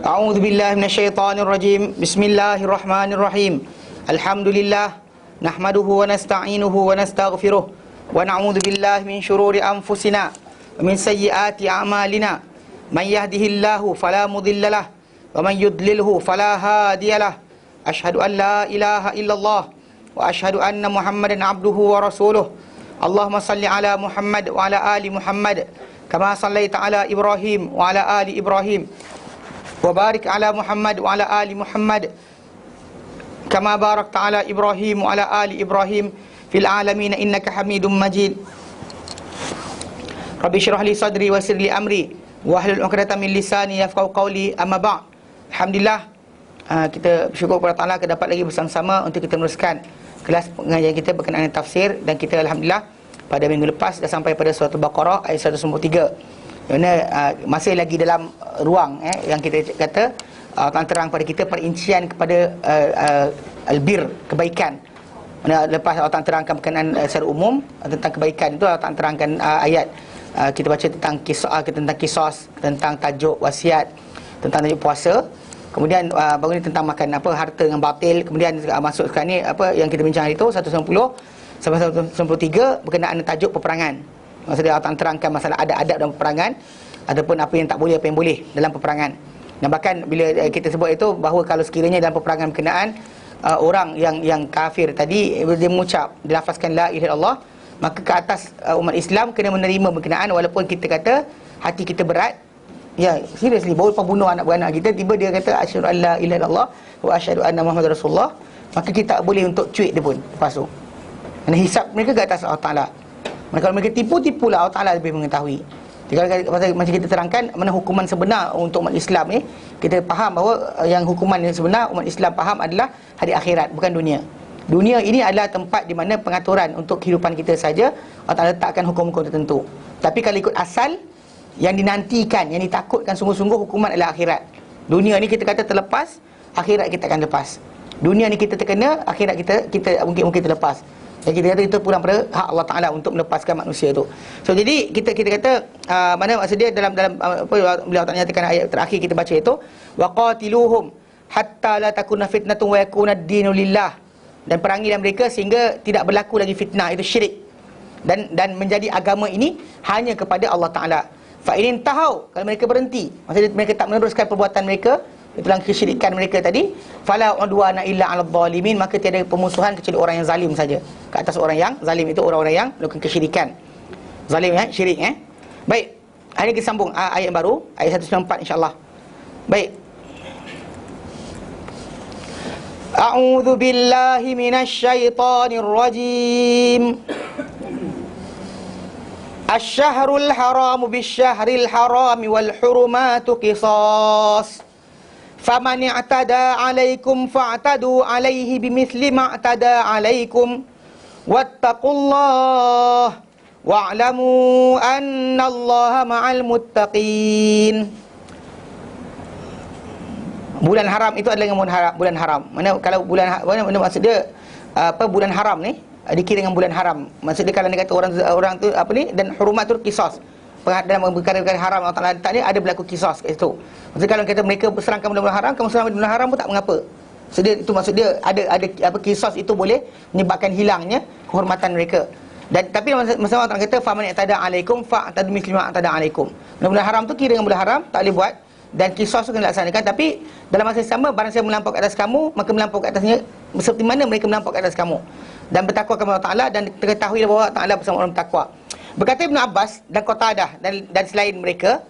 A'udzu billahi minasyaitonir rajim. Bismillahirrahmanirrahim. Alhamdulillah nahmaduhu wa nasta'inuhu wa nastaghfiruh wa na'udzu billahi min shururi anfusina wa min sayyiati a'malina. Man yahdihillahu fala mudilla lahu wa man yudlilhu fala hadiyalah. Asyhadu an la ilaha illallah wa asyhadu anna Muhammadan abduhu wa rasuluh. Allahumma salli ala Muhammad wa ala ali Muhammad kama sallaita ala Ibrahim wa ala ali Ibrahim wa barik ala Muhammad wa ala ali Muhammad kama barakta ala Ibrahim wa ala ali Ibrahim fil alamin innaka Hamidum Majid. Rabbi shrah li sadri wa yassir li amri wa hlul 'uqdatam min lisani yafqahu qawli. Amma ba'd. Alhamdulillah, kita bersyukur kepada Allah kita dapat lagi bersama-sama untuk kita meneruskan kelas pengajian kita berkenaan dengan tafsir, dan kita alhamdulillah pada minggu lepas dah sampai pada surah Al-Baqarah ayat 193. Kerana masih lagi dalam ruang yang kita kata akan terang pada kita perincian kepada albir, kebaikan. Mana lepas Allah terangkan berkenaan secara umum tentang kebaikan itu, Allah terangkan ayat kita baca tentang kisah, tentang kisos, tentang tajuk wasiat, tentang tajuk puasa. Kemudian baru ni tentang makan harta yang batil. Kemudian masuk sekarang ni yang kita bincang hari tu 190 sampai 193 berkenaan dengan tajuk peperangan. Maksudnya Allah terangkan masalah adab-adab dalam peperangan, ataupun apa yang tak boleh, apa yang boleh dalam peperangan. Dan bahkan bila kita sebut itu, bahawa kalau sekiranya dalam peperangan berkenaan orang yang kafir tadi, dia mengucap, dia lafazkan la ilaha illallah, maka ke atas umat Islam kena menerima berkenaan, walaupun kita kata hati kita berat. Ya, seriously, baru lepas bunuh anak beranak kita, tiba dia kata asyhadu an la ilaha illallah wa asyhadu anna Muhammadar Rasulullah, maka kita tak boleh untuk cuit dia pun lepas tu. Kerana hisab mereka ke atas Allah Ta'ala. Kalau mereka tipu-tipulah, Allah Ta'ala lebih mengetahui. Jadi macam kita terangkan mana hukuman sebenar untuk umat Islam ni, kita faham bahawa yang hukuman yang sebenar umat Islam faham adalah hari akhirat, bukan dunia. Dunia ini adalah tempat di mana pengaturan untuk kehidupan kita saja. Allah Ta'ala letakkan hukum-hukum tertentu. Tapi kalau ikut asal, yang dinantikan, yang ditakutkan sungguh-sungguh hukuman adalah akhirat. Dunia ni kita kata terlepas, akhirat kita akan lepas. Dunia ni kita terkena, akhirat kita mungkin terlepas. Jadi kita kata itu pulang pada hak Allah Ta'ala untuk melepaskan manusia tu. So jadi kita kata mana maksud dia dalam bila Allah nyatakan ayat terakhir kita baca itu, waqatiluhum hatta la takuna fitnatun wa yakuna ad-dinu lillah. Dan perangilah mereka sehingga tidak berlaku lagi fitnah, itu syirik. Dan menjadi agama ini hanya kepada Allah Ta'ala. Fa in tahau, kalau mereka berhenti, maksudnya mereka tak meneruskan perbuatan mereka, itulah kesyirikan mereka tadi, fala udwana illa 'alal zalimin, maka tiada pemusuhan kecuali orang yang zalim saja. Ke atas orang yang zalim itu orang-orang yang melakukan kesyirikan. Zalim syirik Baik, hari ini kita sambung ayat baru, ayat 194 insya-Allah. Baik. A'udzu billahi minasyaitonir rajim. Asy-syahrul haramu bisy-syahril harami wal hurumatu qisas. Faman i'tada 'alaikum fa'tadu 'alaihi bimithli ma i'tada 'alaikum wattaqullaha wa'lamu annallaha ma'al muttaqin. Bulan haram itu adalah bulan haram. Mana kalau mana maksud dia bulan haram ni dikira dengan bulan haram. Maksud dia kalau dia kata orang tu dan hurumat tu qisas. Dalam perkara-perkara haram Allah Ta'ala letak ni ada berlaku qisas kat situ. Maksud kalau kita mereka berserangkan bulan haram, kamu serang bulan haram pun tak mengapa. Maksud dia ada qisas itu boleh menyebabkan hilangnya kehormatan mereka. Dan tapi masa Allah Ta'ala kata faman i'tada 'alaikum fa'tadu mithli ma i'tada 'alaikum. Bulan haram tu kira dengan bulan haram, tak boleh buat, dan qisas tu kena laksanakan. Tapi dalam masa yang sama, barang siapa melampau ke atas kamu, maka melampau ke atasnya seperti mana mereka melampau ke atas kamu. Dan bertakwa kepada Allah Ta'ala, dan ketahuilah bahawa Allah Ta'ala bersama orang bertakwa. Berkata Ibn Abbas dan Qatadah dan selain mereka,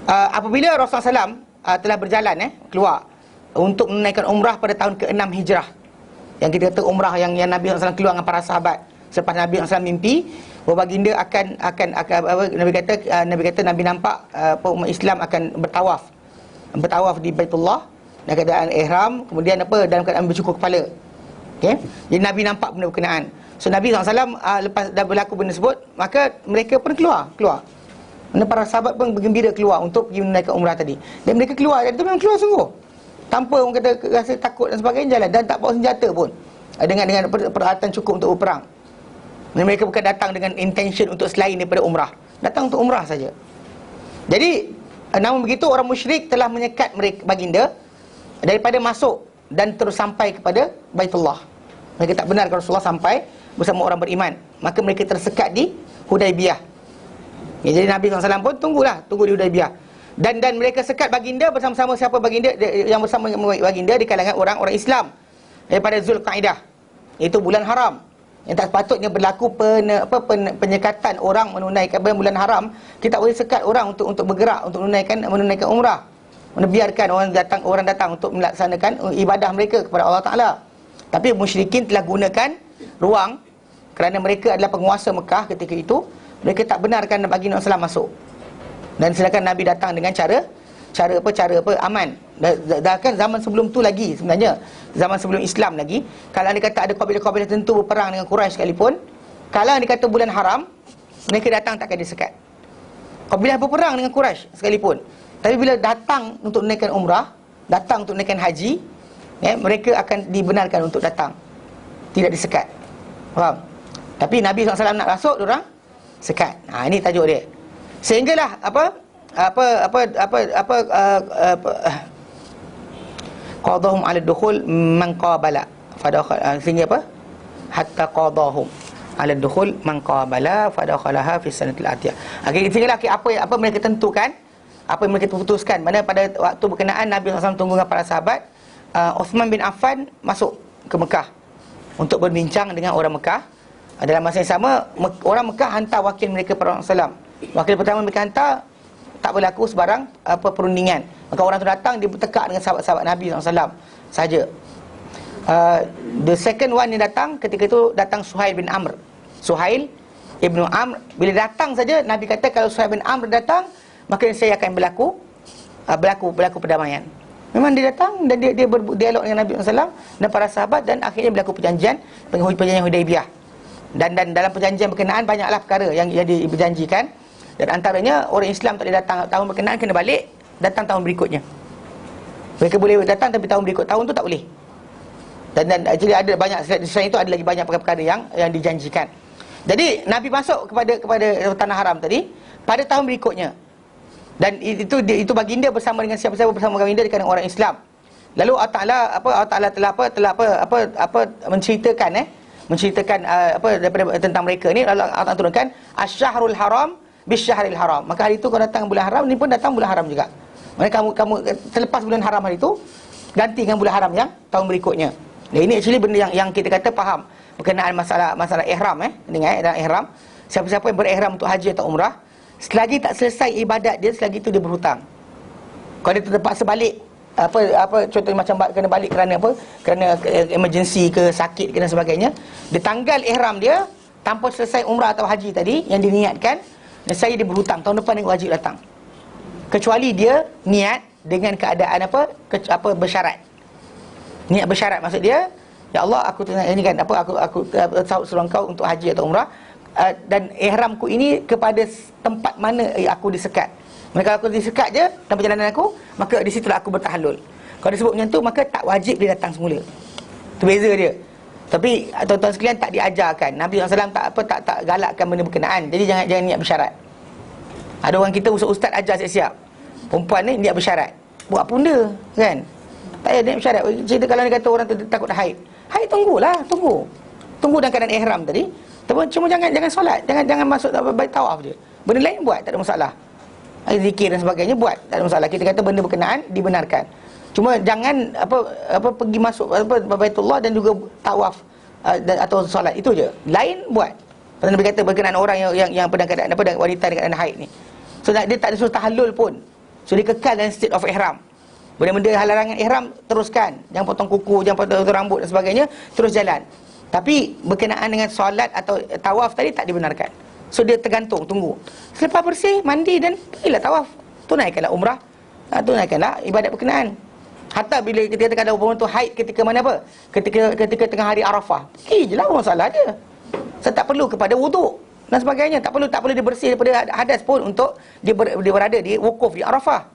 apabila Rasulullah SAW telah berjalan keluar untuk menunaikan umrah pada tahun ke-6 Hijrah, yang kita kata umrah yang Nabi SAW keluar dengan para sahabat selepas Nabi SAW mimpi bahawa baginda akan Nabi kata Nabi nampak umat Islam akan bertawaf di Baitullah dalam keadaan ihram, kemudian dalam keadaan bercukur kepala. Jadi Nabi nampak benda berkenaan. So Nabi SAW lepas dah berlaku benda tersebut, maka mereka pun keluar. Mana para sahabat pun bergembira keluar untuk pergi menunaikan umrah tadi. Dan mereka keluar, dan itu memang keluar sungguh, tanpa orang kata rasa takut dan sebagainya, jalan, dan tak bawa senjata pun, dengan peralatan cukup untuk berperang. Dan mereka bukan datang dengan intention untuk selain daripada umrah, datang untuk umrah saja. Jadi Namun begitu orang musyrik telah menyekat mereka baginda daripada masuk dan terus sampai kepada Baitullah. Mereka tak benar kalau Rasulullah sampai bersama orang beriman. Maka mereka tersekat di Hudaibiyah. Ya, jadi Nabi SAW pun tunggu di Hudaibiyah. Dan mereka sekat baginda bersama-sama siapa baginda yang bersama baginda di kalangan orang-orang Islam daripada Zulqaidah. Itu bulan haram. Yang tak sepatutnya berlaku penyekatan orang menunaikan bulan haram. Kita boleh sekat orang untuk bergerak, untuk menunaikan umrah. Membiarkan orang datang untuk melaksanakan ibadah mereka kepada Allah Ta'ala. Tapi musyrikin telah gunakan ruang kerana mereka adalah penguasa Mekah ketika itu. Mereka tak benarkan bagi Nabi SAW masuk. Dan sedangkan Nabi datang dengan cara aman. Dah kan zaman sebelum tu lagi sebenarnya, zaman sebelum Islam lagi, kalau anda kata ada kabilah-kabilah tertentu berperang dengan Quraisy sekalipun, kalau anda kata bulan haram, mereka datang takkan disekat. Kabilah berperang dengan Quraisy sekalipun, tapi bila datang untuk menunaikan umrah, datang untuk menunaikan haji, mereka akan dibenarkan untuk datang, tidak disekat. Faham? Tapi Nabi SAW nak masuk, diorang sekat. Ini tajuk dia. Sehinggalah qadahum 'ala dukhul man qabala sehingga apa hatta qadahum 'ala dukhul man qabala fadakhalaha fi sanatil atiyah. Sehinggalah apa mereka tentukan, apa yang mereka putuskan, mana pada waktu berkenaan Nabi SAW tunggu dengan para sahabat, Uthman bin Affan masuk ke Mekah untuk berbincang dengan orang Mekah. Dalam masa yang sama, orang Mekah hantar wakil mereka kepada Rasulullah SAW. Wakil pertama mereka hantar, tak berlaku sebarang perundingan. Maka orang tu datang, dia bertekak dengan sahabat-sahabat Nabi SAW saja. The second one yang datang, ketika itu datang Suhail bin Amr. Suhail ibnu Amr. Bila datang saja, Nabi kata kalau Suhail bin Amr datang, maka saya akan berlaku perdamaian. Memang dia datang dan dia berdialog dengan Nabi SAW dan para sahabat, dan akhirnya berlaku perjanjian Hudaibiyah. Dan dalam perjanjian berkenaan banyaklah perkara yang diberjanjikan. Dan antaranya orang Islam tak boleh datang tahun berkenaan, kena balik datang tahun berikutnya. Mereka boleh datang tapi tahun berikut tahun tu tak boleh. Dan jadi ada banyak, selain itu ada lagi banyak perkara-perkara yang dijanjikan. Jadi Nabi masuk kepada tanah haram tadi pada tahun berikutnya. Dan itu baginda bersama dengan siapa-siapa bersama baginda di kalangan orang Islam. Lalu Allah Taala telah menceritakan daripada tentang mereka ni. Allah Taala turunkan asy-syahrul haram bisyahril haram. Maka hari itu kau datang bulan haram, ni pun datang bulan haram juga. Maka kamu selepas bulan haram hari itu ganti dengan bulan haram yang tahun berikutnya. Dan ini actually benda yang kita kata faham berkenaan masalah ihram dengan dalam ihram. Siapa-siapa yang berihram untuk haji atau umrah, selagi tak selesai ibadat dia, selagi itu dia berhutang. Kalau dia terpaksa balik, contohnya macam kena balik kerana emergency ke sakit ke dan sebagainya, dia tanggal ihram dia tanpa selesai umrah atau haji tadi yang diniatkan, dan saya dia berhutang, tahun depan dia wajib datang. Kecuali dia niat dengan keadaan bersyarat. Niat bersyarat maksud dia, ya Allah, aku ini kan aku suruh engkau untuk haji atau umrah, dan ihramku ini kepada tempat mana aku disekat. Maka aku disekat je dalam perjalanan aku, maka di situlah aku bertahallul. Kalau disebut macam tu, maka tak wajib dia datang semula. Itu beza dia. Tapi tuan-tuan sekalian, tak diajarkan. Nabi SAW tak galakkan benda berkenaan. Jadi jangan niat bersyarat. Ada orang kita ustaz ajar siap-siap, perempuan ni niat bersyarat, buat punda kan. Tak payah niat bersyarat. Cerita kalau dia kata orang tu takut haid, tunggu dalam keadaan ihram tadi. Cuma jangan solat, jangan masuk bait tawaf je. Benda lain buat, tak ada masalah. Zikir dan sebagainya buat, tak ada masalah. Kita kata benda berkenaan dibenarkan. Cuma jangan pergi masuk Baitullah dan juga tawaf atau solat, itu je. Lain buat. Pasal Nabi kata berkenaan orang yang pada keadaan wanita dengan keadaan haid ni. So dia tak disuruh tahallul pun. So dia kekal dalam state of ihram. Benda-benda larangan ihram teruskan. Jangan potong kuku, jangan potong rambut dan sebagainya, terus jalan. Tapi berkenaan dengan solat atau tawaf tadi tak dibenarkan. So dia tergantung, tunggu. Selepas bersih, mandi dan pergilah tawaf. Tunaikanlah umrah. Tunaikanlah ibadat berkenaan. Hatta bila kita kata orang tu haid ketika mana ketika tengah hari Arafah, pergi je lah, masalah dia. Saya tak perlu kepada wuduk dan sebagainya. Tak perlu dia bersih daripada hadas pun untuk dia berada di wukuf di Arafah,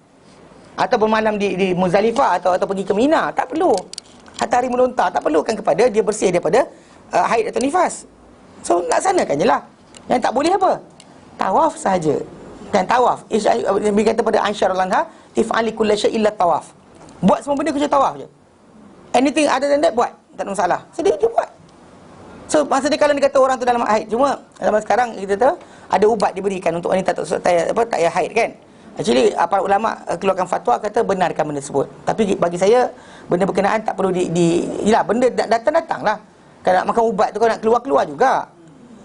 atau bermalam di Muzdalifah, atau pergi ke Mina. Tak perlu. Hatta hari melontar, tak perlukan kepada dia bersih daripada haid atau nifas. So laksanakan je lah. Yang tak boleh apa? Tawaf sahaja. Dan tawaf, Nabi kata pada Aisyah radhiyallahu anha, if'ali kulli syai' illa tawaf. Buat semua benda kecuali tawaf je. Anything other than that buat, tak ada masalah. So dia buat. So maksudnya kalau dia kata orang tu dalam haid, cuma zaman sekarang kita tahu ada ubat diberikan untuk wanita tak payah haid kan. Actually para ulama keluarkan fatwa kata benarkan benda tersebut. Tapi bagi saya benda berkenaan tak perlu yalah, benda datang-datanglah. Kalau nak makan ubat tu, kalau nak keluar juga.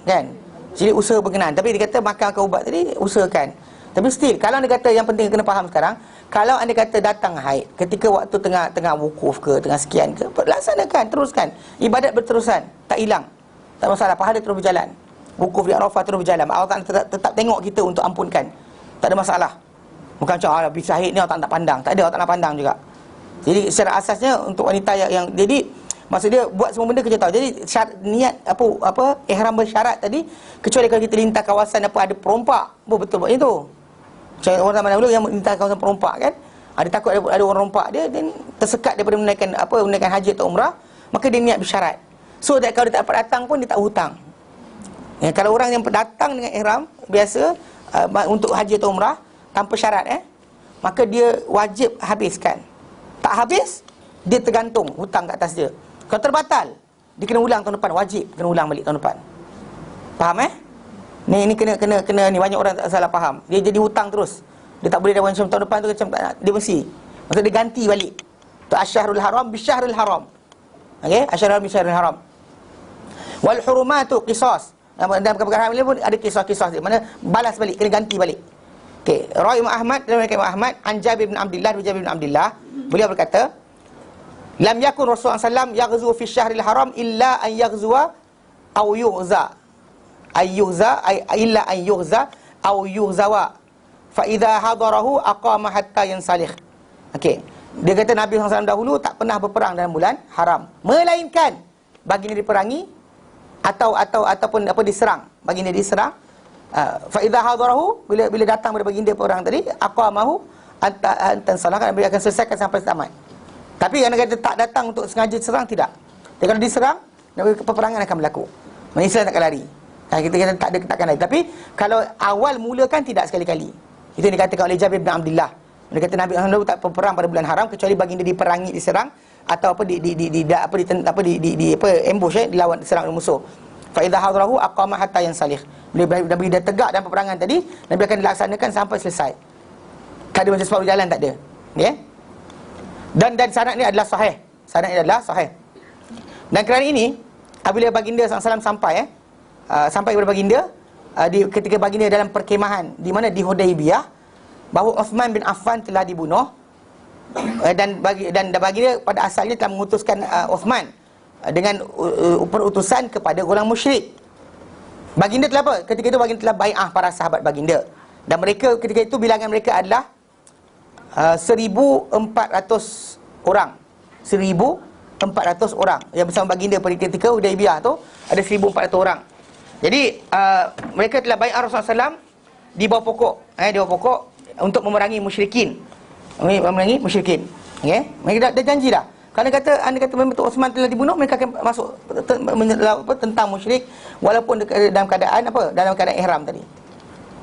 Kan? Jadi usaha berkenaan. Tapi dia kata makan ubat tadi usahakan. Tapi still kalau dia kata yang penting kena faham sekarang, kalau anda kata datang haid ketika waktu tengah wukuf ke, tengah sekian ke, laksanakan, teruskan. Ibadat berterusan, tak hilang. Tak masalah, pahala terus berjalan. Wukuf di Arafah terus berjalan. Allah Ta'ala tetap tengok kita untuk ampunkan. Tak ada masalah. Bukan macam habis haid ni Allah tak pandang. Tak ada, Allah tak pandang juga. Jadi secara asasnya untuk wanita yang jadi maksud dia buat semua benda kerja tahu. Jadi niat apa ihram bersyarat tadi, kecuali kalau kita lintas kawasan ada perompak. Betul buat itu. Macam orang zaman dahulu yang lintas kawasan perompak kan. Ada takut ada orang rompak dia dan tersekat daripada menunaikan haji atau umrah, maka dia niat bersyarat. So that kalau dia tak dapat datang pun dia tak hutang. Ya, kalau orang yang datang dengan ihram biasa untuk haji atau umrah tanpa syarat maka dia wajib habiskan. Tak habis, dia tergantung hutang kat atas dia. Kalau terbatal, dia kena ulang tahun depan, wajib kena ulang balik tahun depan. Faham Ni kena ni banyak orang tak salah faham. Dia jadi hutang terus. Dia tak boleh dah macam tahun depan tu macam dia mesti. Maksud dia ganti balik. Tu asy-syahrul haram bisyahril haram. Okey, asy-syahrul haram bisyahril haram. Wal hurumatu qisas. Dalam perkara ini pun ada kisah-kisah dia. Mana balas balik, kena ganti balik. Okey, Rawi Ahmad dalam Imam Ahmad an Jabir bin Abdullah, beliau berkata, lam yakun Rasulullah sallam yaghzu fi syahril haram illa an yaghzuwa aw yughza. Illa an yughza aw yughzawa. Fa idza hadarahu aqama hatta yansalikh. Okey. Dia kata Nabi SAW dahulu tak pernah berperang dalam bulan haram, melainkan baginda diperangi ataupun diserang. Baginda diserang. Fa idza hadarahu, bila datang pada baginda perang tadi, aqamahu hatta yansalikh, Nabi akan selesaikan sampai tamat. Tapi anda kata tak datang untuk sengaja serang, tidak. Jadi kalau diserang, peperangan akan berlaku. Islam takkan lari. Kita kata takkan lari. Tapi kalau awal mulakan tidak sekali-kali. Itu yang dikatakan oleh Jabir bin Abdullah. Dia kata Nabi SAW tak berperang pada bulan haram kecuali baginda diperangi, diserang atau ambush, dilawan, diserang oleh musuh. Fa idza hadrahu aqama hatta yansalikh. Bila Nabi dah tegak dalam peperangan tadi, Nabi akan dilaksanakan sampai selesai. Tak ada macam separuh jalan, tak ada. Ya. Dan sanad ni adalah sahih. Dan kerana ini, apabila baginda SAW sampai kepada baginda ketika baginda dalam perkemahan di mana di Hudaibiyah, bahawa Uthman bin Affan telah dibunuh, dan baginda pada asalnya telah mengutuskan Uthman dengan perutusan kepada orang musyrik. Baginda telah apa? Ketika itu baginda telah bai'ah para sahabat baginda, dan mereka ketika itu bilangan mereka adalah 1,400 orang. 1,400 orang yang bersama baginda pada ketika Hudaibiyah tu ada 1,400 orang. Jadi mereka telah bai'ah Rasulullah SAW di bawah pokok, untuk memerangi musyrikin. Okey, mereka dah janji dah. Kalau anda kata memang Uthman telah dibunuh, mereka akan masuk tentang musyrik walaupun dalam keadaan ihram tadi.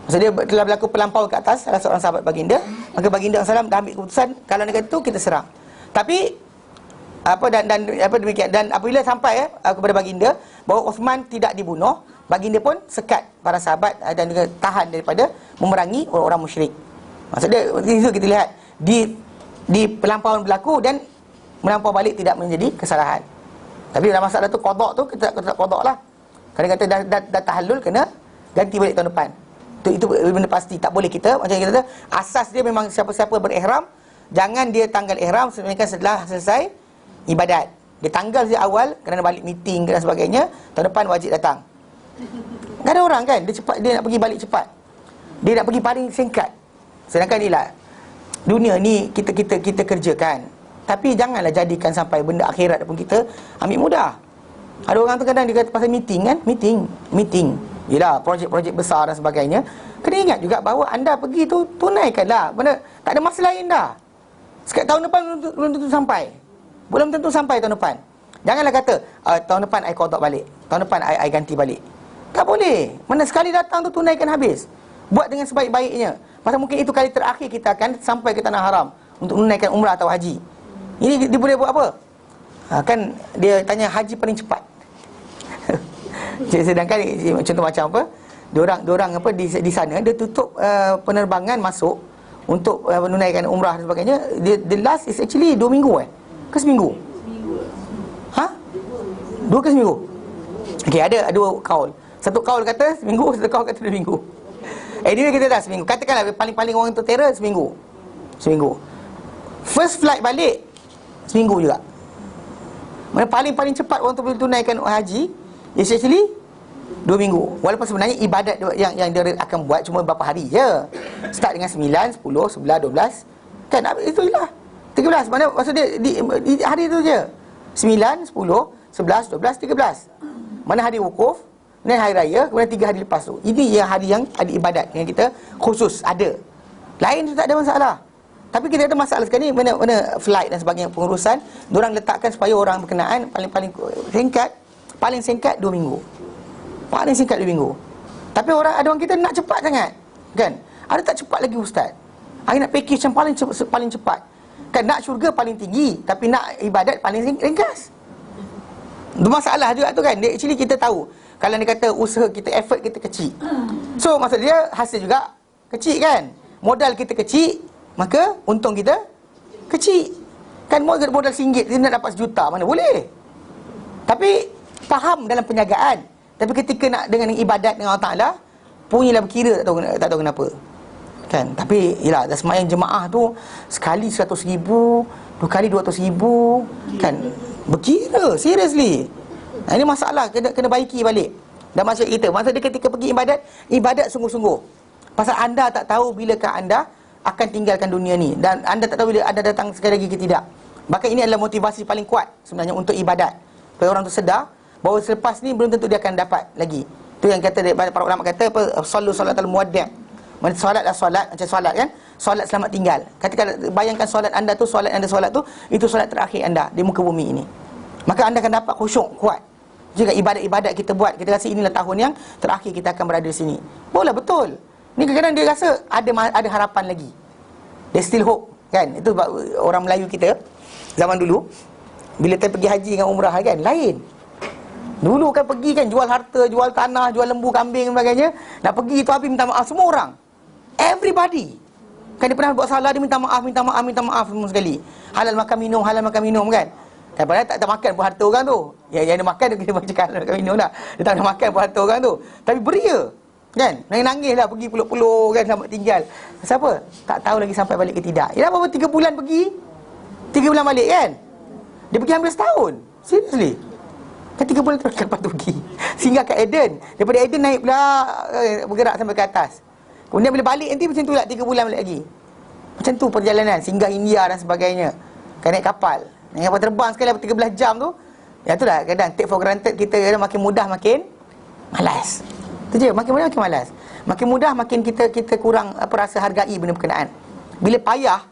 Maksud dia telah berlaku pelampau ke atas salah seorang sahabat baginda, maka baginda SAW dah ambil keputusan, kalau anda kata itu kita serang. Tapi demikian, dan apabila sampai kepada baginda bahawa Uthman tidak dibunuh, baginda pun sekat para sahabat dan juga tahan daripada memerangi orang-orang musyrik. Maksudnya itu kita lihat di pelampauan berlaku dan melampau balik tidak menjadi kesalahan. Tapi dalam masalah tu qada tu kita qada lah. Kalau kata dah tahallul, kena ganti balik tahun depan. Itu benda pasti, tak boleh kita macam kita kata asas dia memang siapa-siapa berihram, jangan dia tanggal ihram setelah selesai ibadat. Dia tanggal sejak awal kerana balik meeting dan sebagainya, tahun depan wajib datang. Tak ada orang kan, dia nak pergi balik cepat. Dia nak pergi paling singkat. Sedangkan inilah dunia ni kita kerjakan. Tapi janganlah jadikan sampai benda akhirat pun kita ambil mudah. Ada orang tu kadang dia kata pasal meeting kan, meeting. Yalah, projek-projek besar dan sebagainya. Kena ingat juga bahawa anda pergi tu tunaikanlah. Benda tak ada masa lain dah. Sekarang tahun depan belum tentu sampai. Belum tentu sampai tahun depan. Janganlah kata tahun depan I qada balik, tahun depan I ganti balik. Tak boleh. Mana sekali datang tu tunaikan habis. Buat dengan sebaik-baiknya. Pasal mungkin itu kali terakhir kita akan sampai ke tanah haram untuk menunaikan umrah atau haji. Ini dia boleh buat apa? Kan dia tanya haji paling cepat. Sedangkan contoh macam apa? Diorang apa di sana dia tutup penerbangan masuk untuk menunaikan umrah dan sebagainya. The last is actually 2 minggu ke seminggu? Ha? 2 ke seminggu? Okey, ada 2 kaul. Satu kaul kata seminggu, satu kaul kata 2 minggu. Anyway kita dah seminggu. Katakanlah paling-paling orang tu terror seminggu. First flight balik seminggu juga. Mana paling cepat orang tu boleh tunaikan haji is actually 2 minggu. Walaupun sebenarnya ibadat yang dia akan buat cuma berapa hari je. Start dengan 9, 10, 11, 12. Kan itulah 13. Mana maksud dia di hari tu je. 9, 10, 11, 12, 13. Mana hari wukuf, dan hari raya, kemudian 3 hari lepas tu. Ini yang hari yang ada ibadat yang kita khusus ada. Lain tu tak ada masalah. Tapi kita ada masalah sekarang ni mana flight dan sebagainya, pengurusan diorang letakkan supaya orang berkenaan paling singkat 2 minggu. Paling singkat 2 minggu. Tapi ada orang kita nak cepat sangat. Kan? Ada tak cepat lagi ustaz. Hari nak package yang paling cepat. Kan nak syurga paling tinggi, tapi nak ibadat paling ringkas. Itu masalah juga tu kan. Actually kita tahu kalau dia kata usaha kita, effort kita kecil, so maksud dia hasil juga kecil kan. Modal kita kecil, maka untung kita kecil. Kan modal RM1 dia nak dapat RM1 mana boleh. Tapi faham dalam perniagaan. Tapi ketika nak dengan ibadat dengan Allah Ta'ala, punyalah berkira tak tahu kenapa. Kan? Tapi yelah, dah semayang jemaah tu sekali 100,000, 2 kali 200,000. Kan? Berkira, seriously. Ini masalah, kena baiki balik. Dan maksud kita, maksud dia ketika pergi ibadat sungguh-sungguh. Pasal anda tak tahu bilakah anda akan tinggalkan dunia ni, dan anda tak tahu bila anda datang sekali lagi ke tidak. Maka ini adalah motivasi paling kuat sebenarnya untuk ibadat. Supaya orang tu sedar bahawa selepas ni belum tentu dia akan dapat lagi. Tu yang kata para ulama kata apa, sallu salatal muwaddi'. Solatlah solat macam solat kan, solat selamat tinggal. Bayangkan solat anda tu, itu solat terakhir anda di muka bumi ini. Maka anda akan dapat khusyuk kuat. Jika ibadat kita buat, kita rasa inilah tahun yang terakhir kita akan berada di sini. Boleh betul. Ni kadang-kadang dia rasa ada harapan lagi. There's still hope kan. Itu orang Melayu kita zaman dulu bila kita pergi haji dengan umrah kan, lain. Dulu kan pergi kan jual harta, jual tanah, jual lembu, kambing dan sebagainya. Nak pergi tu habis minta maaf semua orang. Everybody. Kan dia pernah buat salah, dia minta maaf semua sekali. Halal makan minum kan. Dan padahal tak makan pun harta orang tu. Yang dia makan dia cakap halal makan minum lah. Dia tak nak makan pun harta orang tu. Tapi beria. Kan? Nangis lah pergi peluk-peluk kan, selamat tinggal. Siapa? Tak tahu lagi sampai balik ke tidak. Yalah berapa 3 bulan pergi, 3 bulan balik kan. Dia pergi hampir setahun. Seriously. Kan 3 bulan terus lepas tu pergi. Sehingga ke Eden. Daripada Eden naik pula, bergerak sampai ke atas. Kemudian bila balik nanti macam tu lah, 3 bulan balik lagi. Macam tu perjalanan singgah India dan sebagainya. Kan naik kapal. Naik kapal terbang sekali 13 jam tu. Ya tu lah kadang take for granted kita kadang makin mudah makin malas. Itu je, makin mudah makin malas. Makin mudah makin kita kurang rasa hargai benda berkenaan. Bila payah,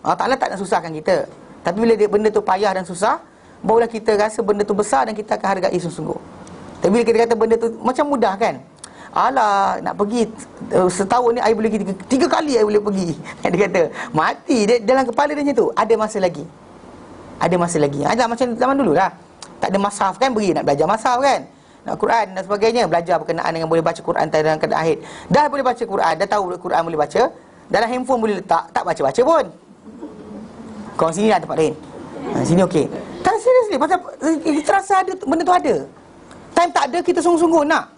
Allah Ta'ala tak nak susahkan kita. Tapi bila benda tu payah dan susah, barulah kita rasa benda tu besar dan kita akan hargai sungguh-sungguh. Tapi bila kita kata benda tu macam mudah kan, alah nak pergi setahun ni I boleh pergi 3 kali I boleh pergi. Dia kata mati dia, dalam kepala dia macam tu. Ada masa lagi. Ada macam zaman dulu lah. Tak ada mushaf kan, pergi nak belajar mushaf kan, nak Quran dan sebagainya, belajar berkenaan dengan boleh baca Quran dalam keadaan haid. Dah boleh baca Quran, dah tahu Quran boleh baca, dalam handphone boleh letak, tak baca-baca pun. Kau sini lah tempat lain. Sini okey. Tak seriously, pasal kita rasa ada benda tu ada. Time tak ada, kita sungguh-sungguh nak.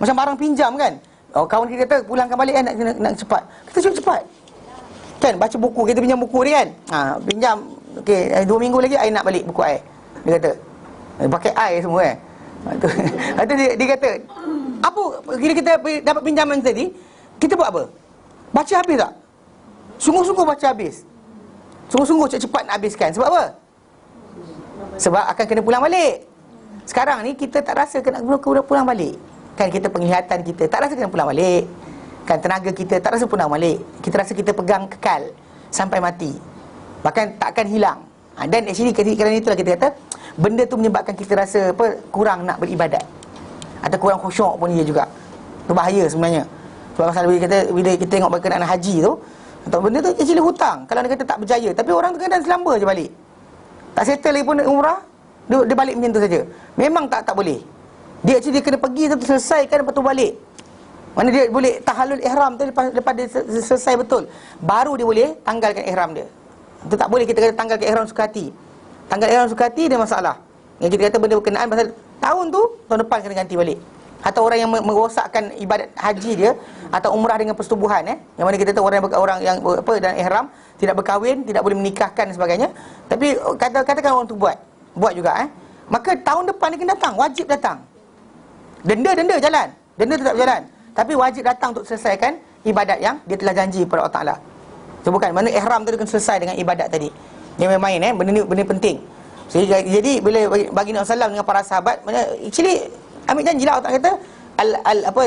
Macam barang pinjam kan. Kawan kita kata pulangkan balik kan, nak cepat. Kita cuba cepat. Kan baca buku, kita pinjam buku dia kan. Pinjam okey, 2 minggu lagi I nak balik buku I. Dia kata pakai I semua kan. Lepas tu dia kata, apa kita dapat pinjaman tadi, kita buat apa? Baca habis tak? Sungguh-sungguh baca habis. Sungguh-sungguh cepat nak habiskan. Sebab apa? Sebab akan kena pulang balik. Sekarang ni kita tak rasa kena pulang balik. Kan kita penglihatan kita tak rasa kena pulang balik. Kan tenaga kita tak rasa pulang balik. Kita rasa kita pegang kekal sampai mati. Bahkan takkan hilang. Dan actually kerana itulah kita kata benda tu menyebabkan kita rasa kurang nak beribadat, atau kurang khusyuk pun dia juga. Itu bahaya sebenarnya. Sebab pasal bila kita tengok berkenaan haji tu, atau benda tu actually hutang. Kalau dia kata tak berjaya, tapi orang tu kadang selamba je balik. Tak settle lagi pun umrah, dia balik macam tu saja. Memang tak boleh. Dia actually dia kena pergi tu selesaikan, lepas tu balik. Mana dia boleh tahallul ihram tu lepas dia selesai betul, baru dia boleh tanggalkan ihram dia. Itu tak boleh kita kata tanggalkan ihram suka hati. Tanggal ihram suka hati dia masalah. Yang kita kata benda berkenaan pasal tahun tu, tahun depan kena ganti balik. Atau orang yang merosakkan ibadat haji dia atau umrah dengan persetubuhan, yang mana kita tahu orang yang dalam ihram tidak berkahwin, tidak boleh menikahkan dan sebagainya. Tapi katakan orang tu buat juga, maka tahun depan dia kena datang, wajib datang. Denda jalan, denda tetap jalan, tapi wajib datang untuk selesaikan ibadat yang dia telah janji kepada Allah Ta'ala. So bukan, mana ihram tu dia kena selesai dengan ibadat tadi. Dia main-main, benda penting. Jadi bila baginda Rasulullah dengan para sahabat, actually ambil janjilah Allah kata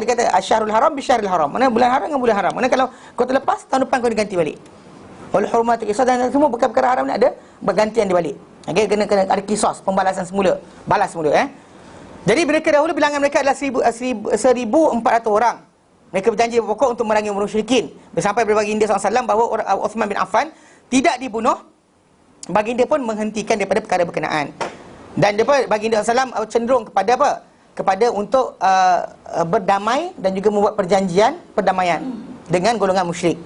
dia kata asy-syahrul haram bi-syahril haram. Mana bulan haram dengan bulan haram. Mana kalau kau terlepas, tahun depan kau diganti balik. Wal hurmatu qisas, dan semua perkara haram ni ada bergantian di balik. Okey, kena ada kisos, pembalasan semula, balas semula. Jadi mereka dahulu bilangan mereka adalah 1,400 orang. Mereka berjanji pokok untuk merangi musyrikin. Sampai kepada baginda SAW bahawa Uthman bin Affan tidak dibunuh. Baginda pun menghentikan daripada perkara berkenaan. Dan baginda SAW cenderung kepada apa? Kepada untuk berdamai dan juga membuat perjanjian perdamaian dengan golongan musyrik.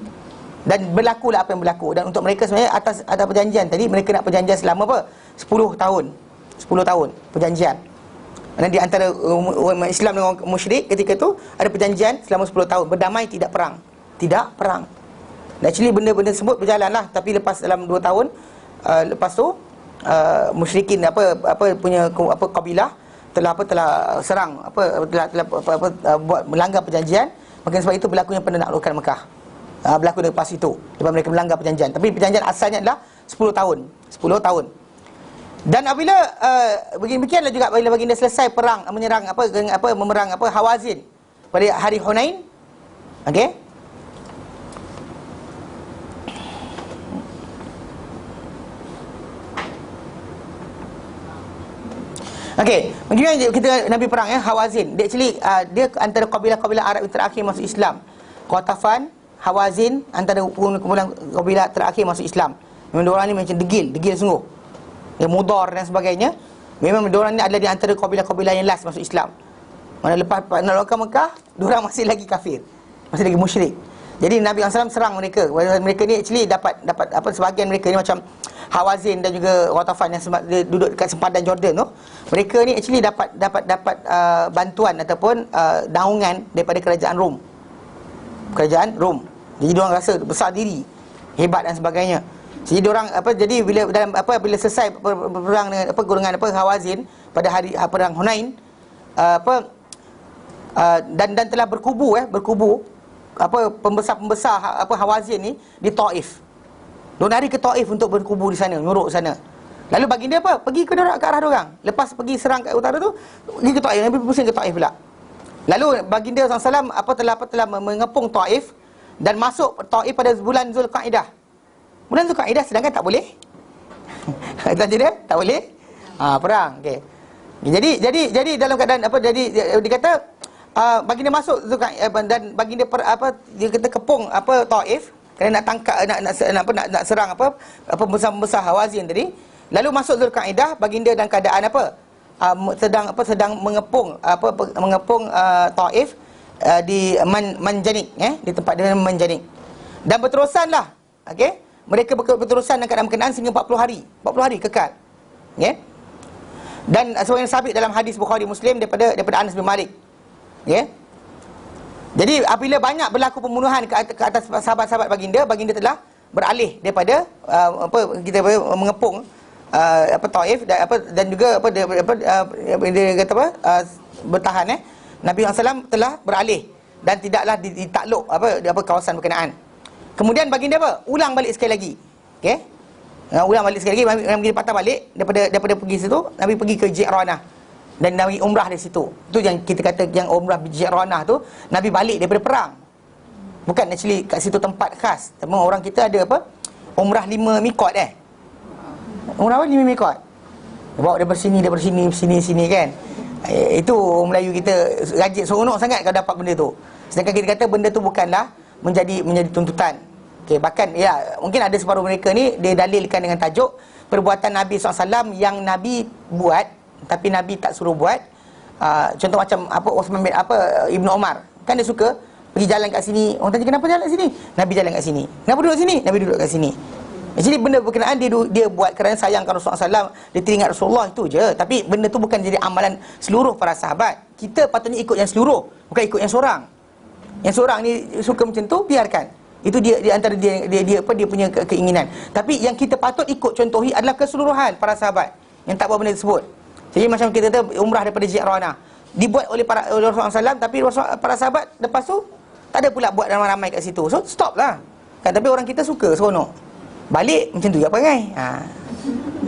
Dan berlakulah apa yang berlaku. Dan untuk mereka sebenarnya atas ada perjanjian tadi, mereka nak perjanjian selama apa? 10 tahun. 10 tahun perjanjian. Dan di antara umat Islam dengan musyrik ketika tu ada perjanjian selama 10 tahun, berdamai, tidak perang. Tidak perang. Dan actually benda-benda tersebut berjalanlah, tapi lepas dalam 2 tahun lepas tu musyrikin punya kabilah telah serang buat melanggar perjanjian. Maka sebab itu berlakunya penaklukan Mekah. Berlaku lepas itu, lepas mereka melanggar perjanjian. Tapi perjanjian asalnya adalah 10 tahun. 10 tahun. Dan apabila beginilah juga bila baginda selesai perang, menyerang memerang Hawazin pada hari Hunain. Okey. Okey, begini kita Nabi perang Hawazin. Dia actually dia antara kabilah-kabilah Arab yang terakhir masuk Islam. Qatafan, Hawazin antara kumpulan kabilah terakhir masuk Islam. Memang orang ni macam degil sungguh. Yang Mudar dan sebagainya. Memang diorang ni adalah di antara kabilah-kabilah yang last masuk Islam. Mana lepas penaklukan Mekah, diorang masih lagi kafir, masih lagi musyrik. Jadi Nabi SAW serang mereka. Mereka ni actually dapat sebahagian mereka ni macam Hawazin dan juga Ghatafan yang duduk dekat sempadan Jordan tu. Mereka ni actually dapat bantuan ataupun naungan daripada kerajaan Rom. Kerajaan Rom. Jadi diorang rasa besar diri, hebat dan sebagainya. Jadi diorang bila selesai perang dengan golongan Hawazin pada hari perang Hunain, dan telah berkubu pembesar Hawazin ni di Taif. Diorang lari ke Taif untuk berkubu di sana, nyuruk sana. Lalu baginda pergi ke arah diorang. Lepas pergi serang ke utara tu, pergi ke Taif, Nabi pusing ke Taif pula. Lalu baginda SAW telah mengepung Taif dan masuk Taif pada bulan Zulqaidah. Bulan Zulqaidah sedangkan tak boleh. Tadi dia tak boleh. Perang. Okey. Jadi dalam keadaan dia kata baginda masuk Zulqaidah dan baginda dia kata kepung Taif kerana nak tangkap nak serang pembesar Hawazin tadi. Lalu masuk Zulqaidah, baginda dalam keadaan sedang mengepung Taif di Manjanik, di tempat dia Manjanik. Dan berterusanlah, okey. Mereka berterusan dalam keadaan berkenaan sehingga 40 hari. 40 hari kekal. Okay? Dan sebagai sabit dalam hadis Bukhari Muslim daripada Anas bin Malik. Okay? Jadi apabila banyak berlaku pembunuhan ke atas sahabat-sahabat baginda telah beralih daripada kita mengepung Taif dan juga dia kata bertahan. Nabi SAW telah beralih dan tidaklah ditakluk kawasan berkenaan. Kemudian baginda ulang balik sekali lagi. Okey. Ulang balik sekali lagi, Nabi patah balik daripada pergi situ, Nabi pergi ke Ji'ranah dan Nabi umrah di situ. Itu yang kita kata yang umrah di Ji'ranah tu, Nabi balik daripada perang. Bukan actually kat situ tempat khas. Tapi orang kita ada umrah 5 mikot Umrah 5 mikot. Bawa daripada sini kan. Itu Melayu kita rajin seronok sangat kalau dapat benda tu. Sedangkan kita kata benda tu bukanlah menjadi tuntutan. Okey, bahkan ya, mungkin ada separuh mereka ni dia dalilkan dengan tajuk perbuatan Nabi SAW yang Nabi buat tapi Nabi tak suruh buat. Contoh macam Uthman bin Ibnu Umar, kan dia suka pergi jalan kat sini. Orang tanya kenapa jalan kat sini? Nabi jalan kat sini. Kenapa duduk sini? Nabi duduk kat sini. Jadi benda berkenaan dia buat kerana sayangkan Rasulullah SAW, dia teringat Rasulullah, itu je. Tapi benda tu bukan jadi amalan seluruh para sahabat. Kita patutnya ikut yang seluruh, bukan ikut yang seorang. Yang seorang ni suka macam tu, biarkan. Itu dia antara dia punya keinginan. Tapi yang kita patut ikut contohi adalah keseluruhan para sahabat yang tak buat benda tersebut. Jadi macam kita kata umrah daripada Ji'ranah dibuat oleh Rasulullah SAW, tapi para sahabat lepas tu tak ada pula buat ramai-ramai kat situ. So stop lah kan. Tapi orang kita suka seronok, balik macam tu je perangai.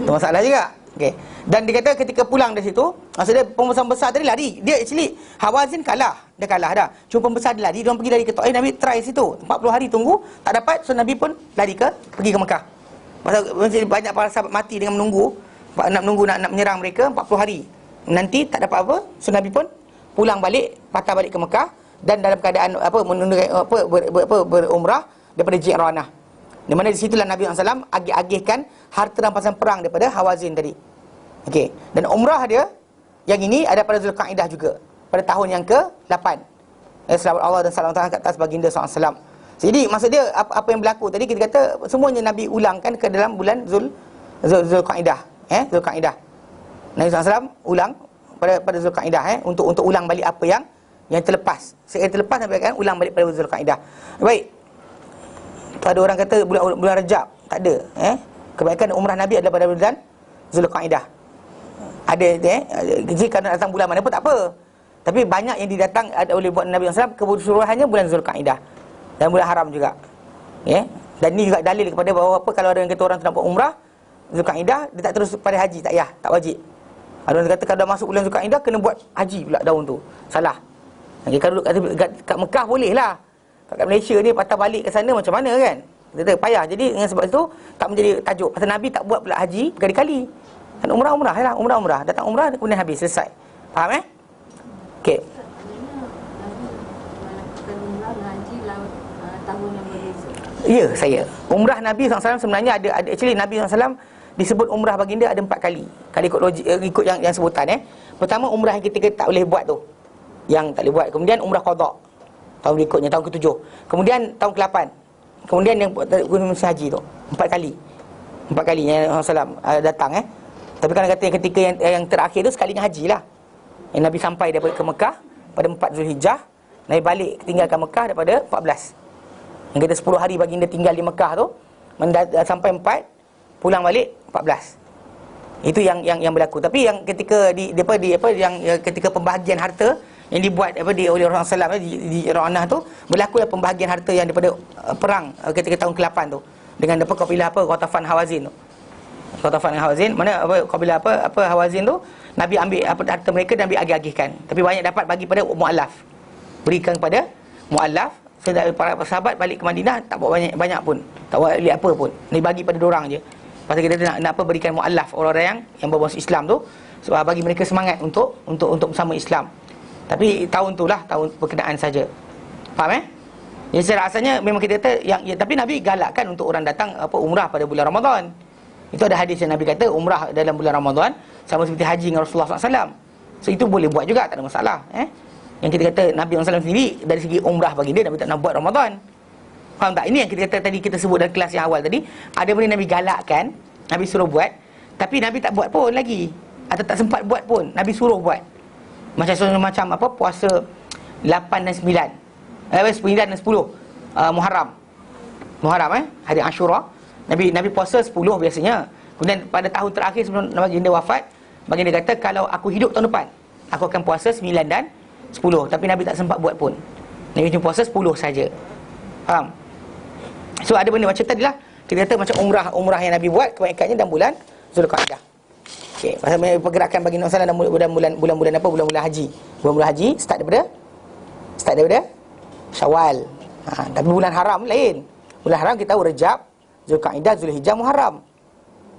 Itu masalah juga. Okay. Dan dia kata ketika pulang dari situ, maksudnya pembesar besar tadi lari. Dia actually Hawazin kalah. Dia kalah dah. Cuma pembesar dia lari. Dia orang pergi lari ke Taif. Nabi try situ 40 hari tunggu, tak dapat. So Nabi pun pergi ke Mekah. Maksudnya banyak para sahabat mati dengan menunggu, nak menyerang mereka 40 hari. Nanti tak dapat apa. So Nabi pun pulang balik, patah balik ke Mekah. Dan dalam keadaan berumrah daripada Ji'ranah. Di mana di situlah Nabi SAW agih-agihkan harta rampasan perang daripada Hawazin tadi. Okey. Dan umrah dia yang ini ada pada Zulkaidah juga, pada tahun yang ke-8. Selawat Allah dan salam ke atas baginda SAW. Jadi maksud dia apa yang berlaku tadi, kita kata semuanya Nabi ulangkan ke dalam bulan Zulkaidah. Zulkaidah. Nabi SAW ulang pada Zulkaidah untuk ulang balik apa yang terlepas. Sekali terlepas Nabi akan ulang balik pada Zulkaidah. Baik. Ada orang kata bulan Rajab. Tak ada. Kebanyakan umrah Nabi adalah pada bulan Zulkaidah. Ada jika datang bulan mana pun tak apa. Tapi banyak yang didatang oleh buat Nabi SAW keseluruhannya bulan Zulkaidah. Dan bulan haram juga. Dan ini juga dalil kepada bahawa apa, kalau ada yang kata orang tu nak buat umrah Zulkaidah, dia tak terus pada haji, tak payah, tak wajib. Ada orang kata kalau dah masuk bulan Zulkaidah kena buat haji pula daun tu. Salah. Kalau duduk kat Mekah boleh lah. Kat Malaysia ni patah balik ke sana macam mana kan? Kita kata payah. Jadi dengan sebab itu tak menjadi tajuk. Pasal Nabi tak buat pula haji berkali-kali. Kan umrah-umrah lah, umrah-umrah. Datang umrah kemudian habis, selesai. Faham Okey. Ya, saya. Umrah Nabi SAW sebenarnya ada actually Nabi SAW disebut umrah baginda ada 4 kali. Kalau ikut logik, ikut yang sebutan Pertama umrah yang kita tak boleh buat tu. Yang tak boleh buat. Kemudian umrah qada. Tahun berikutnya, tahun ke-7. Kemudian tahun ke-8. Kemudian yang mesti haji tu 4 kali. 4 kali yang Rasulullah SAW datang Tapi kalau kata ketika yang terakhir tu sekali haji lah. Yang Nabi sampai daripada ke Mekah pada 4 Zulhijjah. Nabi balik tinggalkan Mekah daripada 14. Yang kita 10 hari baginda tinggal di Mekah tu, sampai 4, pulang balik 14. Itu yang berlaku. Tapi yang ketika ketika pembahagian harta yang dibuat oleh Rasulullah SAW di Ji'ranah tu, berlakulah pembahagian harta yang daripada perang ketika tahun ke-8 tu dengan kabilah Ghatafan Hawazin tu. Ghatafan Hawazin, mana kabilah Hawazin tu, Nabi ambil harta mereka dan Nabi agih-agihkan. Tapi banyak dapat bagi pada mu'allaf. Berikan kepada mu'allaf. So para sahabat balik ke Madinah tak buat banyak pun. Tak buat apa pun. Nabi bagi pada dorang je. Pasal kita nak berikan mu'allaf, orang-orang yang berbangsa Islam tu, sebab bagi mereka semangat untuk bersama Islam. Tapi tahun tu lah tahun berkenaan saja. Faham Jadi secara asalnya memang kita kata tapi Nabi galakkan untuk orang datang umrah pada bulan Ramadan. Itu ada hadis yang Nabi kata umrah dalam bulan Ramadan sama seperti haji dengan Rasulullah SAW. So itu boleh buat juga, tak ada masalah. Yang kita kata Nabi SAW sendiri dari segi umrah bagi dia, Nabi tak nak buat Ramadan. Faham tak? Ini yang kita kata tadi, kita sebut dalam kelas yang awal tadi. Ada benda Nabi galakkan, Nabi suruh buat, tapi Nabi tak buat pun lagi, atau tak sempat buat pun, Nabi suruh buat. Macam puasa 8 dan 9 9 dan 10 Muharram hari Ashura. Nabi puasa 10 biasanya. Kemudian pada tahun terakhir sebelum baginda wafat, baginda kata kalau aku hidup tahun depan, aku akan puasa 9 dan 10. Tapi Nabi tak sempat buat pun. Nabi cuma puasa 10 saja. Faham? So ada benda macam tadilah, kita kata macam umrah yang Nabi buat kebanyakannya dalam bulan Zulkaidah. Okey, pasal pergerakan bagi Nabi dalam bulan-bulan apa? Bulan-bulan haji. Bulan-bulan haji start daripada Syawal. Tapi bulan haram lain. Bulan haram kita tahu Rejab, Zulkaidah, Zulhijjah, Muharram.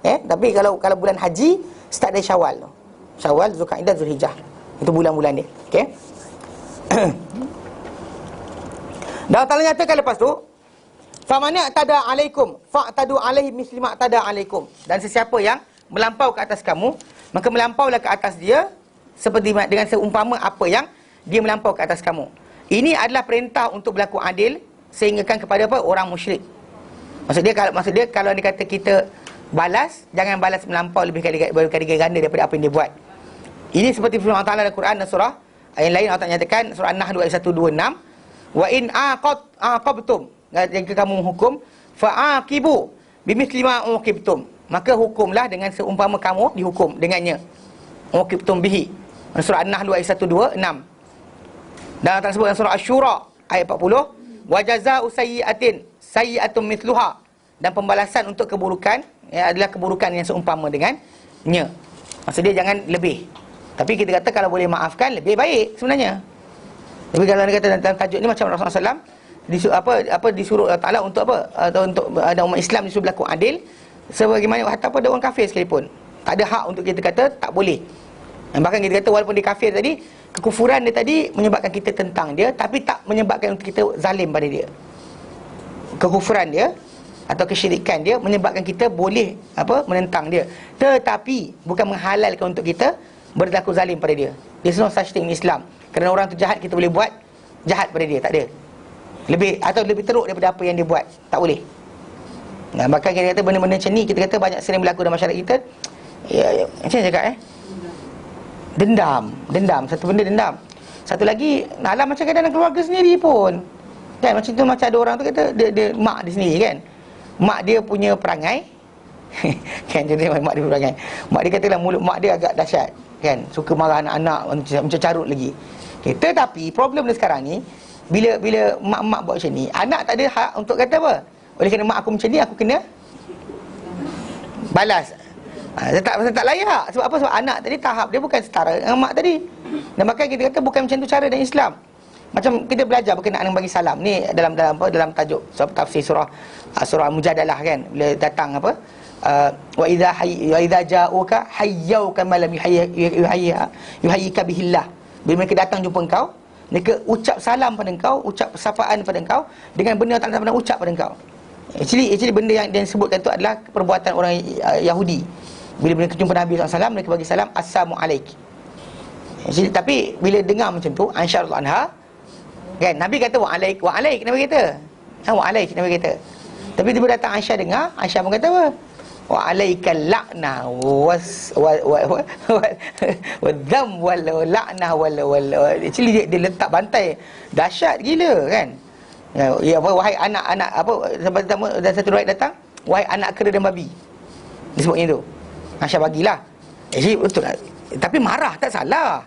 Tapi kalau bulan haji start dari Syawal. Syawal, Zulkaidah, Zulhijjah. Itu bulan-bulan dia. Okey. Dan Allah Ta'ala nyatakan lepas tu, famani tada alaikum fa'tadu alaihi misli ma tada alaikum. Dan sesiapa yang melampau ke atas kamu, maka melampaulah ke atas dia seperti dengan seumpama apa yang dia melampau ke atas kamu. Ini adalah perintah untuk berlaku adil sehinggakan kepada apa? Orang musyrik. Maksud dia kalau dia kata kita balas, jangan balas melampau lebih kali ganda daripada apa yang dia buat. Ini seperti firman Allah Ta'ala dalam Quran dan surah ayat lain. Allah Ta'ala nyatakan surah An-Nahl ayat 126, wa in aqabtum, jika kamu menghukum, fa'aqibu bimithli ma uqibtum, maka hukumlah dengan seumpama kamu dihukum dengannya. Uqibtum bihi. Surah An-Nahl ayat 126. Dan Allah sebut dalam surah Asy-Syura ayat 40, wa jazaa'u sayyi'atun mithluha, dan pembalasan untuk keburukan adalah keburukan yang seumpama dengannya. Maksud dia jangan lebih. Tapi kita kata kalau boleh maafkan lebih baik sebenarnya. Tapi kalau dia kata dalam tajuk ni macam Rasulullah SAW disuruh Allah Ta'ala untuk apa? Atau untuk ada umat Islam disuruh berlaku adil, sebagaimana hatta pada orang kafir sekalipun. Tak ada hak untuk kita kata tak boleh. Dan bahkan kita kata walaupun dia kafir tadi, kekufuran dia tadi menyebabkan kita tentang dia, tapi tak menyebabkan untuk kita zalim pada dia. Kekufuran dia atau kesyirikan dia menyebabkan kita boleh menentang dia, tetapi bukan menghalalkan untuk kita berlaku zalim pada dia. There's no such thing in Islam. Kerana orang tu jahat, kita boleh buat jahat pada dia, tak ada. Lebih teruk daripada apa yang dia buat, tak boleh. Nah, bahkan kita kata benda-benda macam ni, kita kata banyak sering berlaku dalam masyarakat kita. Macam mana cakap Dendam. Satu benda dendam. Satu lagi, alam macam kadang-kadang keluarga sendiri pun. Kan macam tu, macam ada orang tu kata dia mak dia sendiri kan. Mak dia punya perangai kan, contohnya mak dia punya perangai. Mak dia katalah mulut mak dia agak dahsyat kan, suka marah anak-anak macam carut lagi. Okay, tetapi problem dia sekarang ni, bila mak-mak buat macam ni, anak tak ada hak untuk kata apa. Oleh kerana mak aku macam ni, aku kena balas. Saya tak layak. Sebab apa? Sebab anak tadi tahap dia bukan setara dengan mak tadi. Dan bahkan kita kata bukan macam tu cara dalam Islam. Macam kita belajar berkenaan dengan bagi salam ni dalam tajuk tafsir surah Mujadalah kan, bila datang wa idza ja'uka hayyauka ma lam yuhayyika bihillah. Bila mereka datang jumpa engkau, mereka ucap salam pada engkau, ucap sapaan pada engkau dengan benda yang tak pernah ucap pada engkau. Actually benda yang disebutkan itu adalah perbuatan orang Yahudi. Bila mereka jumpa Nabi SAW, mereka bagi salam assalamualaikum. Tapi bila dengar macam tu, Aisyah radhiyallahu anha kan, Nabi kata wa'alaik, Nabi kata wa'alaik, Nabi kata. Tapi tiba datang Aisyah dengar, Aisyah pun kata apa? Wa'alaikal la'nah wadzam wal la'nah wal. Actually dia letak bantai dahsyat gila kan. Ya, wahai anak-anak dan satu riwayat datang, wahai anak kera dan babi. Disebutnya tu. Aisyah bagilah. Actually betul lah. Tapi marah tak salah.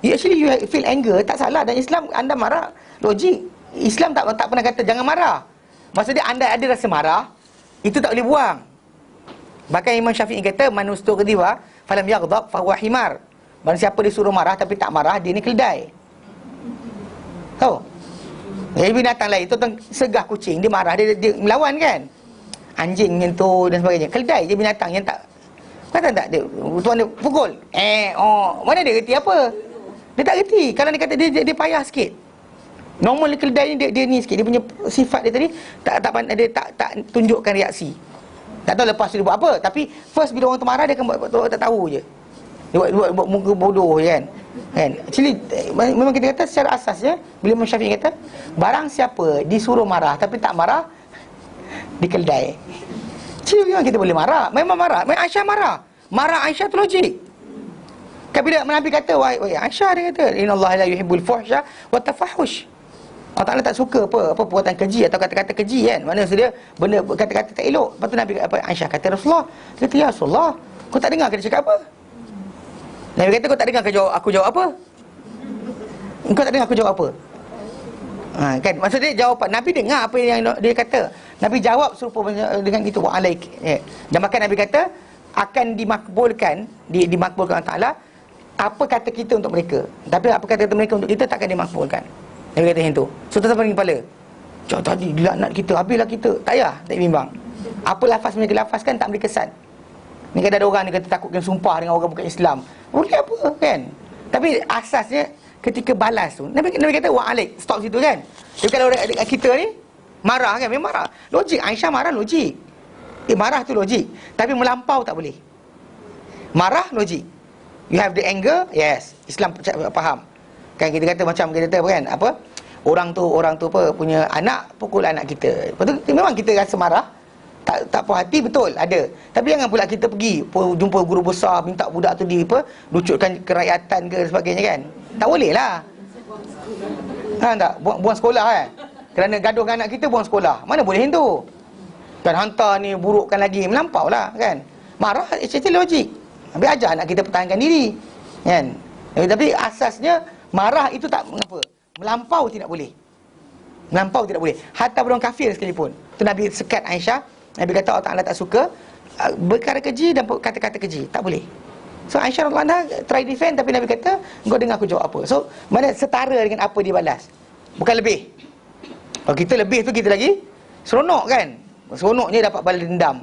Actually you feel anger tak salah. Dan Islam anda marah logik. Islam tak pernah kata jangan marah. Maksudnya anda ada rasa marah, itu tak boleh buang. Bahkan Imam Syafi'i kata man ustughdiba falam yaghdab fa huwa himar. Barang siapa disuruh marah tapi tak marah, dia ni keledai. Tahu? Jadi binatang lain tu segah kucing, dia marah, dia melawan kan. Anjing menyentuh dan sebagainya. Keledai je binatang yang tak, kata tak dia tuan dia pukul. Mana dia reti apa? Dia tak reti. Kalau dia kata dia payah sikit. Normal keledai ni dia ni sikit, dia punya sifat dia tadi tak tunjukkan reaksi. Tak tahu lepas tu dia buat apa, tapi first bila orang tu marah dia akan buat tak tahu je. Dia buat muka bodoh je kan. Actually memang kita kata secara asasnya bila Imam Syafi'i kata barang siapa disuruh marah tapi tak marah, dikeledai. Actually memang kita boleh marah. Memang marah. Aisyah marah. Marah Aisyah tu logik. Kan bila Nabi kata wahai Aisyah, dia kata innallaha la yuhibbul fuhsya wa tafahush. Allah Ta'ala tak suka apa perbuatan keji atau kata-kata keji kan. Mana dia benda kata-kata tak elok. Lepas tu Nabi Aisyah kata Rasulullah, dia kata ya Rasulullah, kau tak dengar dia cakap apa? Nabi kata kau tak dengar aku jawab apa? Kau tak dengar aku jawab apa? Kan maksud dia jawapan Nabi dengar apa yang dia kata. Nabi jawab serupa dengan itu wa'alaik. Dan bahkan Nabi kata akan dimakbulkan Allah Ta'ala apa kata kita untuk mereka. Tapi apa kata mereka untuk kita takkan dimakbulkan. Nabi kata macam tu. So tetap paling kepala. Cak tadi dilaknat kita, habislah kita. Tak payah, tak bimbang. Apa lafaz mereka lafazkan tak beri kesan. Ni kadang ada orang ni kata takut kena sumpah dengan orang bukan Islam. Boleh apa kan? Tapi asasnya ketika balas tu, Nabi kata wa'alaik, stop situ kan. Tapi kalau kita ni marah kan, memang marah. Logik, Aisyah marah logik. Marah tu logik. Tapi melampau tak boleh. Marah logik. You have the anger, yes. Islam faham. Kan kita kata macam kita kata apa kan? Apa? Orang tu apa punya anak pukul anak kita. Betul, memang kita rasa marah. Tak puas hati, betul, ada. Tapi jangan pula kita pergi jumpa guru besar, minta budak tu lucutkan kerakyatan ke sebagainya kan. Tak boleh lah. Tak? Buang sekolah kan. Kerana gaduh dengan anak kita, buang sekolah. Mana boleh tu? Kan hantar ni, burukkan lagi. Melampau lah kan. Marah, itu logik. Habis ajar anak kita pertahankan diri kan. Tapi asasnya marah itu tak mengapa. Melampau tidak boleh. Melampau tidak boleh. Hatta orang kafir sekalipun. Tu Nabi sekat Aisyah. Nabi kata Allah Ta'ala tak suka berkara keji dan kata-kata keji. Tak boleh. So Aisyah radhiyallahu anha try defend, tapi Nabi kata kau dengar aku jawab apa. So mana setara dengan apa dia balas, bukan lebih. Kalau kita lebih tu kita lagi seronok kan. Seronoknya dapat balas dendam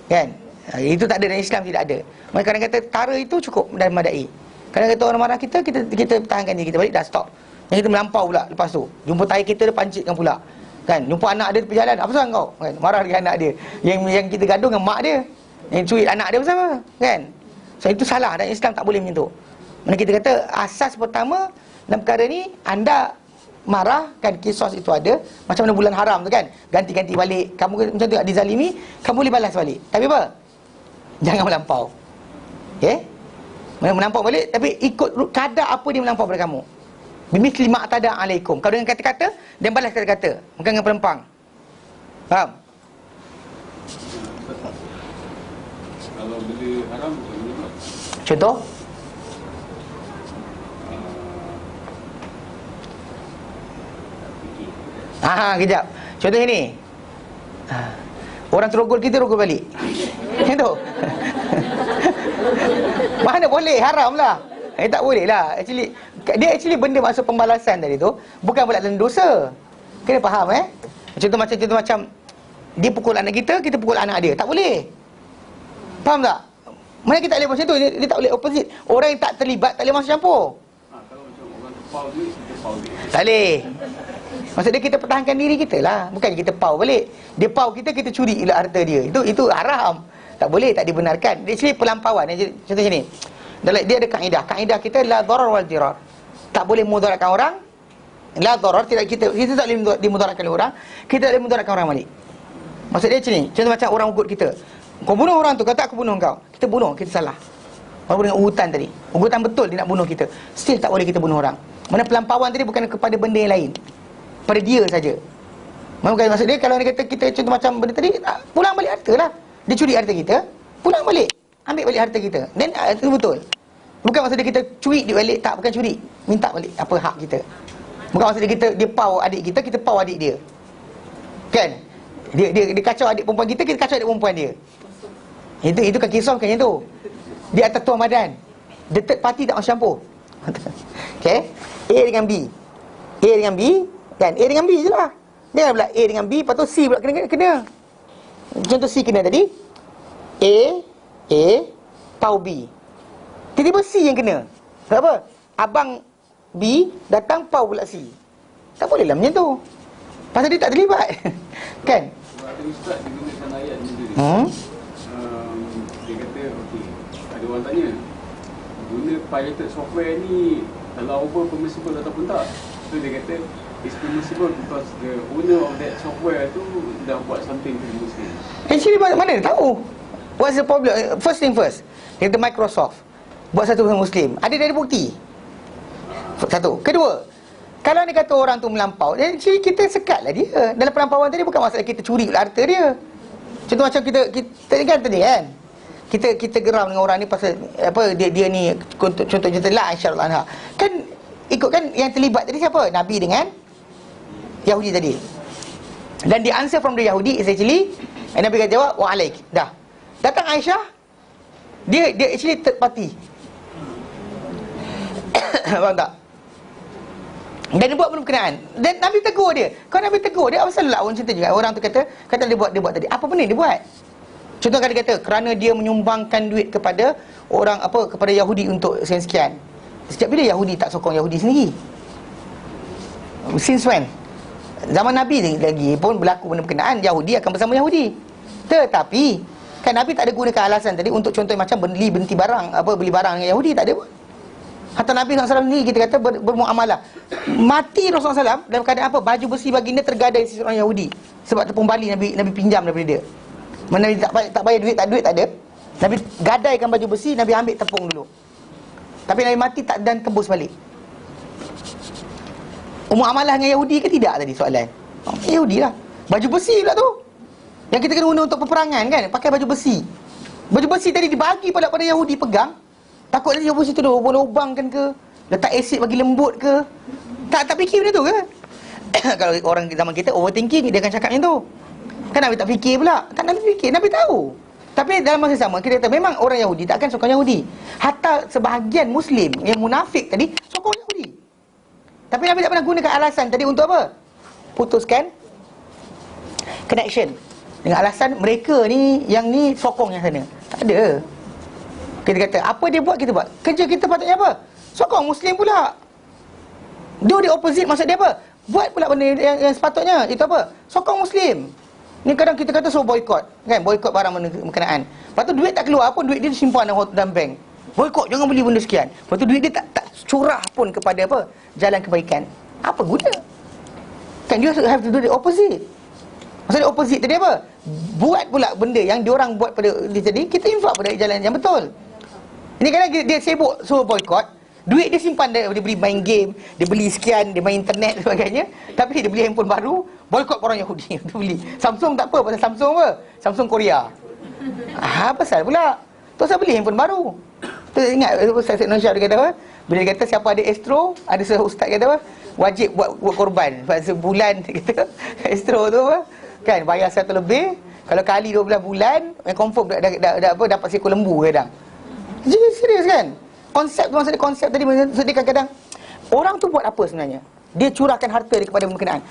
kan. Itu tak ada dalam Islam, tidak ada. Mereka kadang kata tara itu cukup dan madai. Kadang kata orang marah kita pertahankan diri kita, balik dah stop. Yang kita melampau pula lepas tu. Jumpa tahi kita dia pancitkan pula. Kan, jumpa anak dia di perjalanan, apa pasal kau? Kan, marah dengan anak dia. Yang kita gaduh dengan mak dia. Yang cuit anak dia bersama, kan? So itu salah, dan Islam tak boleh macam tu. Mana kita kata asas pertama dalam perkara ni, anda marah kan, kisos itu ada. Macam mana bulan haram tu kan, ganti-ganti balik. Kamu macam tu dizalimi, kamu boleh balas balik. Tapi apa? Jangan melampau. Okay? Melampau balik, tapi ikut kadar apa dia melampau pada kamu. Bimisli ma'tada alaikum. Kalau dengan kata-kata, dia balas kata-kata, bukan dengan pelempang. Faham? Kalau benda haram, contoh? Kejap. Contoh ini. Orang terogol kita, rogol balik. Macam tu. Mana boleh, haram lah. Tak boleh lah. Dia benda maksud pembalasan tadi tu bukan pula dalam dosa. Kena faham Contoh macam dia pukul anak kita pukul anak dia. Tak boleh. Faham tak? Mana kita tak boleh macam tu, dia tak boleh opposite. Orang yang tak terlibat tak boleh masuk campur. Kalau macam orang terpau dia, kita pau dia. Tak boleh. Maksudnya kita pertahankan diri kita lah. Bukan kita pau balik. Dia pau kita curi pula harta dia. Itu haram. Tak boleh, tak dibenarkan. Dia pelampauan. Contoh ni. Dia ada kaedah kita la darar wal dirar. Tak boleh mudaratkan orang. La darar, kita tak boleh dimudaratkan orang. Kita tak boleh mudaratkan orang balik. Maksud dia macam ni. Contoh macam orang ugut kita. Kau bunuh orang tu, kata aku bunuh kau. Kita bunuh, kita salah. Walaupun dengan ugutan tadi. Ugutan betul dia nak bunuh kita. Still tak boleh kita bunuh orang. Mana pelampauan tadi bukan kepada benda yang lain. Pada dia saja. Maksud dia kalau dia kata kita contoh macam benda tadi, pulang balik harta lah. Dia curi harta kita, pulang balik. Ambil balik harta kita. Dan itu betul. Bukan maksud dia kita curi dia balik. Tak, bukan curi. Minta balik apa hak kita. Bukan maksud dia pau adik kita pau adik dia. Kan? Dia kacau adik perempuan kita kacau adik perempuan dia. Itu kan kisah kan itu. Di atas tuan badan. The third party tak masuk campur. Okay? A dengan B. A dengan B. Kan? A dengan B je lah. Jangan pula A dengan B, lepas tu C pula kena. Contoh C kena tadi. A, pau B. Tiba-tiba C yang kena. Kenapa? Abang B datang, pau pula C. Tak boleh lah macam tu. Pasal dia tak terlibat. Kan? Ada ustaz dia gunakan ayat ni tadi. Dia kata, okey, ada orang tanya, guna pirated software ni allowable, permissible ataupun tak? So dia kata, it's permissible because the owner of that software tu dah buat something to the Muslim. Actually mana dia tahu? What's the problem? First thing first, dia kata Microsoft buat satu Muslim. Ada dari bukti? Satu. Kedua, kalau dia kata orang tu melampau, jadi kita sekatlah dia. Dalam pelampauan tadi bukan masalah kita curi harta dia. Contoh macam kita kan tadi kan, kita geram dengan orang ni pasal apa, dia ni contoh lah Aisyah radhiyallahu anha. Kan ikutkan yang terlibat tadi siapa? Nabi dengan Yahudi tadi. Dan the answer from the Yahudi is actually, Nabi kata jawab wa alaik. Dah. Datang Aisyah, dia actually third party. Faham tak? Dan dia buat berkenaan. Dan Nabi tegur dia. Kalau Nabi tegur dia, apa salah orang cerita juga. Orang tu kata dia buat tadi. Apa benda dia buat? Contoh dia kata kerana dia menyumbangkan duit kepada orang kepada Yahudi untuk sekian. Sejak bila Yahudi tak sokong Yahudi sendiri? Since when? Zaman Nabi lagi pun berlaku benda berkenaan, Yahudi akan bersama Yahudi. Tetapi kan Nabi tak ada gunakan alasan tadi untuk contoh macam beli barang, beli barang dengan Yahudi, tak ada pun. Hatta Nabi SAW ni kita kata bermuamalah. Mati Rasulullah SAW dalam keadaan apa? Baju besi baginda tergadai sisi orang Yahudi. Sebab tepung bali Nabi pinjam daripada dia. Nabi tak bayar duit, tak ada. Nabi gadaikan baju besi, Nabi ambil tepung dulu. Tapi Nabi mati tak dan tembus balik. Muamalah dengan Yahudi ke tidak tadi soalan? Yahudi lah. Baju besi pula tu yang kita kena guna untuk peperangan kan, pakai baju besi. Baju besi tadi dibagi pada Yahudi pegang. Takut nanti Yahudi tu lubang-lubangkan ke, letak asid bagi lembut ke. Tak fikir benda tu ke? Kalau orang zaman kita overthinking, dia akan cakap macam tu. Kan Nabi tak fikir pula. Tak Nabi fikir, Nabi tahu. Tapi dalam masa sama kita kata memang orang Yahudi tak akan sokong Yahudi. Hatta sebahagian Muslim yang munafik tadi sokong Yahudi. Tapi Nabi tak pernah gunakan alasan tadi untuk apa? Putuskan connection dengan alasan mereka ni, yang ni sokong yang sana. Tak ada. Kita kata apa dia buat, kita buat. Kerja kita patutnya apa? Sokong Muslim pula. Do the opposite, maksud dia apa? Buat pula benda yang sepatutnya. Itu apa? Sokong Muslim. Ni kadang kita kata suruh boykot, kan? Boykot barang berkenaan. Lepas tu duit tak keluar pun, duit dia disimpan dalam bank. Boykot, jangan beli benda sekian. Lepas tu duit dia tak curah pun kepada apa? Jalan kebaikan. Apa guna? Kan you have to do the opposite. Maksudnya opposite tadi apa? Buat pula benda yang diorang buat pada dia tadi, kita infak pada jalan yang betul. Ini kadang dia sibuk suruh boykot, duit dia simpan, dia beli main game, dia beli sekian, dia main internet dan sebagainya. Tapi dia beli handphone baru, boykot orang Yahudi untuk beli. Samsung tak apa, pasal Samsung apa? Samsung Korea. Pasal pula tu saya beli handphone baru. Tu ingat Ustaz Indonesia dia kata apa? Bila dia kata siapa ada Astro, ada seorang ustaz kata apa? Wajib buat korban. Sebab sebulan kita Astro tu apa? Kan bayar 100 lebih. Kalau kali 12 bulan, yang confirm dapat seekor lembu kadang. Jadi serius kan? Konsep tu, maksudnya konsep tadi, maksudnya kadang-kadang orang tu buat apa sebenarnya? Dia curahkan harta dia kepada berkenaan.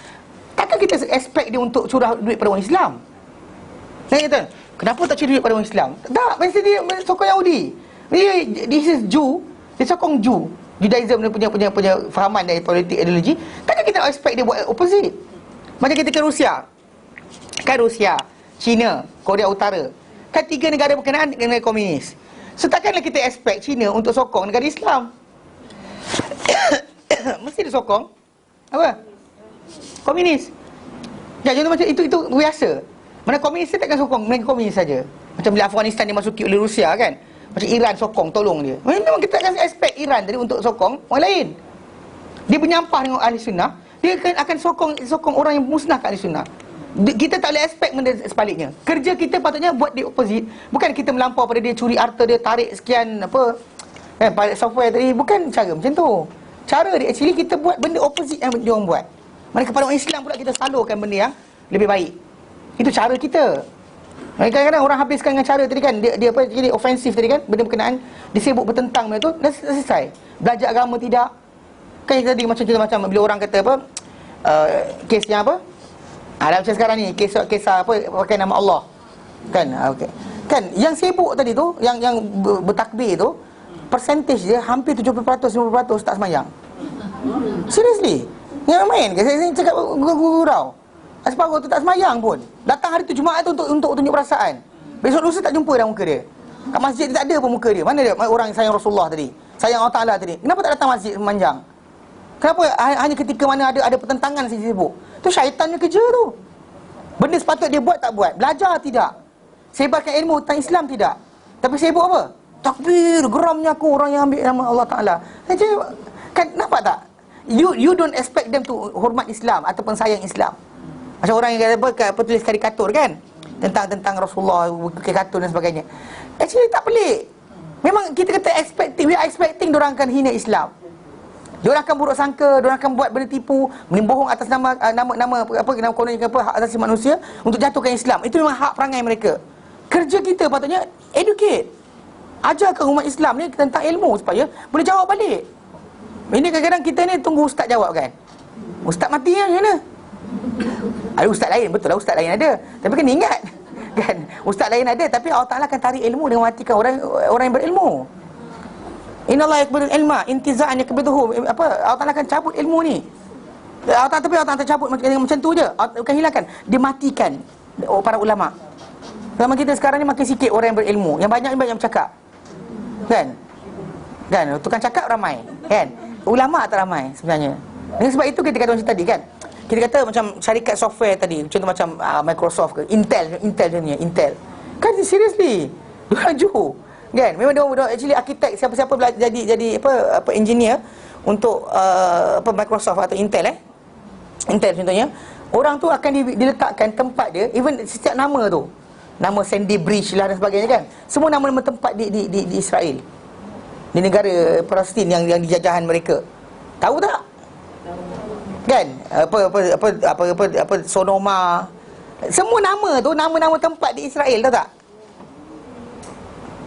Takkan kita expect dia untuk curah duit pada orang Islam? Saya kata, kenapa tak curah duit pada orang Islam? Tak, mesti dia sokong Yahudi. This is Jew, dia sokong Jew. Judaism dia punya fahaman dari politik ideologi. Takkan kita expect dia buat opposite? Macam kita ke Rusia. Kan Rusia, China, Korea Utara, kan 3 negara berkenaan dengan negara komunis. So takkanlah kita expect China untuk sokong negara Islam. Mesti dia sokong apa? Komunis. Ya, contoh macam itu biasa. Mana komunis takkan sokong negara komunis saja. Macam bila Afghanistan dimasuki oleh Rusia kan, macam Iran sokong tolong dia. Memang kita akan expect Iran tadi untuk sokong orang lain. Dia menyampah dengan ahli sunnah, dia akan sokong orang yang musnahkan ahli sunnah. Kita tak boleh expect benda sebaliknya. Kerja kita patutnya buat di opposite. Bukan kita melampau pada dia, curi harta dia, tarik sekian apa pilot software tadi. Bukan cara macam tu. Cara dia actually kita buat benda opposite yang dia orang buat. Mana kepada orang Islam pula kita salurkan benda yang lebih baik. Itu cara kita. Kadang-kadang orang habiskan dengan cara tadi kan, dia apa jadi ofensif tadi kan, benda berkenaan dia sibuk bertentang benda tu, dah selesai. Belajar agama tidak. Kan tadi macam cerita macam bila orang kata apa, kes yang apa, macam sekarang ni kes apa pakai nama Allah kan, okay. Kan yang sibuk tadi tu, yang bertakbir tu, percentage dia hampir 70%, 50% tak semayang. Seriously, yang main ke? Saya cakap gurau. Separuh tu tak semayang pun. Datang hari tu Jumaat tu untuk tunjuk perasaan. Besok lusa tak jumpa dah muka dia. Kat masjid dia tak ada pun muka dia. Mana dia orang yang sayang Rasulullah tadi, sayang Allah Ta'ala tadi? Kenapa tak datang masjid semanjang? Kenapa hanya ketika mana ada pertentangan saja sibuk? Tu syaitannya kerja tu. Benda sepatut dia buat tak buat. Belajar tidak. Sebarkan ilmu tentang Islam tidak. Tapi sibuk apa? Takbir, geramnya aku orang yang ambil nama Allah Ta'ala. Kan nampak tak? You don't expect them to hormat Islam ataupun sayang Islam. Macam orang yang apa tulis karikatur kan, tentang Rasulullah, karikatur dan sebagainya. Actually tak pelik. Memang kita kata we are expecting diorang akan hina Islam. Diorang akan buruk sangka, diorang akan buat benda tipu, menimbulkan atas nama konon hak asasi manusia untuk jatuhkan Islam. Itu memang hak perangai mereka. Kerja kita patutnya educate. Ajarkan umat Islam ni tentang ilmu supaya boleh jawab balik. Ini kadang-kadang kita ni tunggu ustaz jawab kan. Ustaz mati kan macam mana? Ada ustaz lain, betul lah ustaz lain ada. Tapi kena ingat kan, ustaz lain ada, tapi Allah Ta'ala akan tarik ilmu dengan matikan orang yang berilmu. Innallaha yaqbidul ilma intiza'an yaqbiduhu. Apa? Allah Taala akan cabut ilmu ni. Allah Taala cabut macam tu je. Bukan hilangkan, dia matikan para ulama. Zaman kita sekarang ni makin sikit orang yang berilmu. Yang banyak bercakap. Kan? Tukang cakap ramai, kan? Ulama tak ramai sebenarnya. Dengan sebab itu kita kata macam tadi kan. Kita kata macam syarikat software tadi, contoh macam Microsoft ke, Intel contohnya, Intel. Kan seriously, diorang juhu. Kan? Memang dia actually arkitek, siapa-siapa jadi apa engineer untuk Microsoft atau Intel Intel contohnya, orang tu akan diletakkan tempat dia, even setiap nama tu. Nama Sandy Bridge lah dan sebagainya kan. Semua nama-nama tempat di Israel. Di negara Palestin yang dijajahan mereka. Tahu tak? Kan? Apa Sonoma. Semua nama tu nama-nama tempat di Israel, tahu tak?